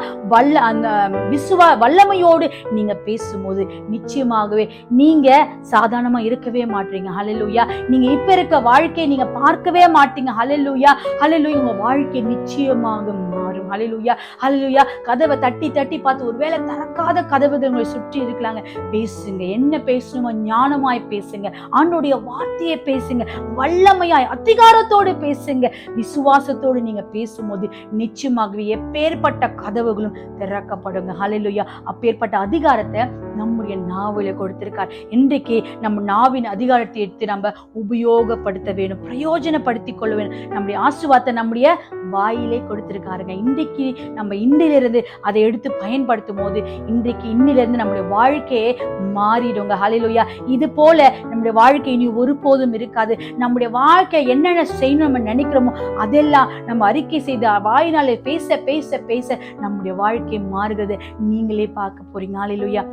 வல்லமையோடு நீங்க பேசும்போது நிச்சயமாகவே நீங்க சாதாரணமா இருக்கவே மாட்டீங்க. ஹல்லேலூயா. நீங்க இப்ப இருக்க வாழ்க்கையை நீங்க பார்க்கவே மாட்டீங்க. ஹல்லேலூயா. ஹல்லேலூயா. உங்க வாழ்க்கை நிச்சயமாக மாறும். ஹல்லேலூயா. ஹல்லேலூயா. கதவை தட்டி தட்டி பார்த்து ஒருவேளை திறக்காத கதவுகள் உங்களை சுற்றி இருக்கலாங்க. பேசுங்க. என்ன பேசணுமோ ஞானமாய் பேசுங்க. ஆண்டோடைய வார்த்தையை பேசுங்க. வல்லமையாய் அதிகாரத்தோடு பேசுங்க. விசுவாசத்தோடு நீங்க பேசும்போது நிச்சயமாகவே எப்பேற்பட்ட கதவுகளும் திறக்கப்படுங்க. ஹல்லேலூயா. அப்பேற்பட்ட அதிகாரத்தை நம்முடைய நாவில கொடுத்திருக்கார். இன்றைக்கு நம்ம நாவின் அதிகாரத்தை எடுத்து நம்ம உபயோகப்படுத்த வேணும், பிரயோஜனப்படுத்திக் கொள்ள வேணும். நம்முடைய ஆசீர்வாதத்தை நம்முடைய வாயிலே கொடுத்திருக்காருங்க. இன்றைக்கு நம்ம இன்றிலிருந்து அதை எடுத்து பயன்படுத்தும் போது இன்றைக்கு இன்னிலிருந்து நம்முடைய வாழ்க்கையே மாறிடுங்க. ஹல்லேலூயா. இது போல நம்முடைய வாழ்க்கை இனி ஒருபோதும் இருக்காது. நம்முடைய வாழ்க்கை என்னென்ன செய்யணும் நம்ம நினைக்கிறோமோ அதெல்லாம் நம்ம அறிக்கை செய்து வாயினாலே பேச பேச பேச நம்முடைய வாழ்க்கை மாறுகிறது. நீங்களே பார்க்க போறீங்க. ஹல்லேலூயா.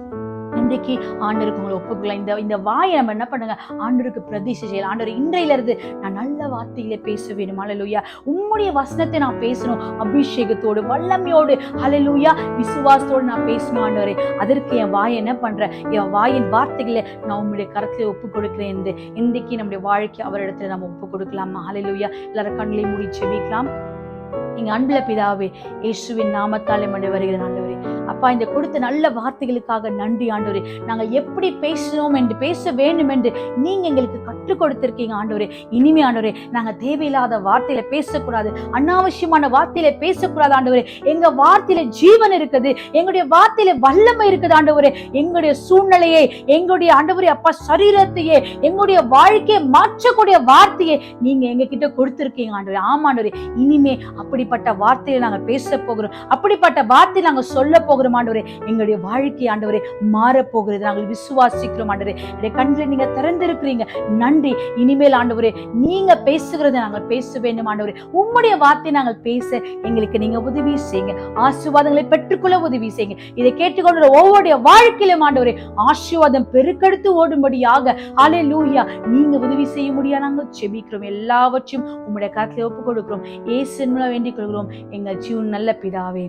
இன்றைக்கு ஆண்டருக்கு உங்களை ஒப்புக்கலாம். இந்த வாயை நம்ம என்ன பண்ணுங்க, ஆண்டருக்கு பிரதிஷ்டை செய்யலாம். ஆண்டவர் இன்றையில இருந்து நான் நல்ல வார்த்தையில பேச வேணும். ஹல்லேலூயா. உம்முடைய வசனத்தை நான் பேசணும், அபிஷேகத்தோடு, வல்லமையோடு, ஹல்லேலூயா, விசுவாசத்தோடு நான் பேசணும். ஆண்டவரே, அதற்கு என் வாயை என்ன பண்றேன், என் வாயின் வார்த்தைகளை நான் உங்களுடைய கருத்துல ஒப்பு கொடுக்கிறேன். இன்றைக்கு நம்முடைய வாழ்க்கை அவரிடத்துல நம்ம ஒப்பு கொடுக்கலாமா? ஹல்லேலூயா. எல்லாரும் கண்களை மூடி ஜெபிக்கலாம். நீங்க அன்புள்ள பிதாவே, இயேசுவின் நாமத்தாலே மண்டி வருகிற ஆண்டவரே, அப்பா இந்த கொடுத்த நல்ல வார்த்தைகளுக்காக நன்றி ஆண்டவரே. நாங்கள் எப்படி பேசணும் என்று பேச வேண்டும் என்று நீங்க எங்களுக்கு கற்றுக் கொடுத்திருக்கீங்க ஆண்டவரே. இனிமே ஆண்டவரே நாங்க தேவையில்லாத வார்த்தையில பேசக்கூடாது, அனாவசியமான வார்த்தையில பேசக்கூடாது ஆண்டவரே. எங்க வார்த்தையில ஜீவன் இருக்குது, எங்களுடைய வார்த்தையில வல்லமை இருக்குது ஆண்டவரே. எங்களுடைய சூழ்நிலையை, எங்களுடைய ஆண்டவரே அப்பா சரீரத்தையே, எங்களுடைய வாழ்க்கையை மாற்றக்கூடிய வார்த்தையை நீங்க எங்க கிட்ட கொடுத்திருக்கீங்க ஆண்டவரே. ஆமா ஆண்டவரே, இனிமே அப்படிப்பட்ட வார்த்தையை நாங்க பேச போகிறோம், அப்படிப்பட்ட வார்த்தையை நாங்க சொல்ல போகிறோம் ஆண்டவரே. எங்களுடைய வாழ்க்கை ஆண்டவரே மாறப்போகிறது நாங்கள் விசுவாசிக்கிறோம் ஆண்டவரே. என்னுடைய கண்களை நீங்க திறந்திருக்கிறீங்க, நன்றி. இனிமேல் ஆண்டவரே நீங்க பேசுகிறத நாங்கள் பேச வேண்டும் ஆண்டவரே. உம்முடைய வார்த்தை நாங்கள் பேச எங்களுக்கு நீங்க உதவி செய்யுங்க, ஆசீர்வாதங்களை பெற்றுக்கொள்ள உதவி செய்யுங்க. இதை கேட்டுக்கொண்ட ஒவ்வொருடைய வாழ்க்கையிலும் ஆண்டவரே ஆசீர்வாதம் பெருக்கெடுத்து ஓடும்படியாக ஹல்லேலூயா நீங்க உதவி செய்ய முடியாது நாங்கள் ஜெபிக்கிறோம். எல்லாவற்றையும் உம்முடைய கரத்திலே ஒப்புக் கொடுக்கிறோம். இயேசுவின் மூலம் வேண்டிக் கொள்கிறோம் எங்கள் ஜீவன் நல்ல பிதாவே,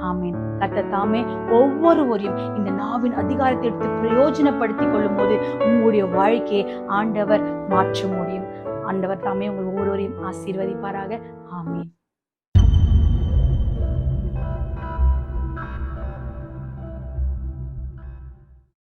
ஆமேன். கர்த்தர் தாமே ஒவ்வொருவரையும் இந்த நாவின் அதிகாரத்தை எடுத்து பிரயோஜனப்படுத்திக் கொள்ளும் போது உங்களுடைய வாழ்க்கையை ஆண்டவர் மாற்ற முடியும். ஆண்டவர் தாமே உங்கள் ஒவ்வொருவரையும் ஆசீர்வதிப்பாராக. ஆமேன்.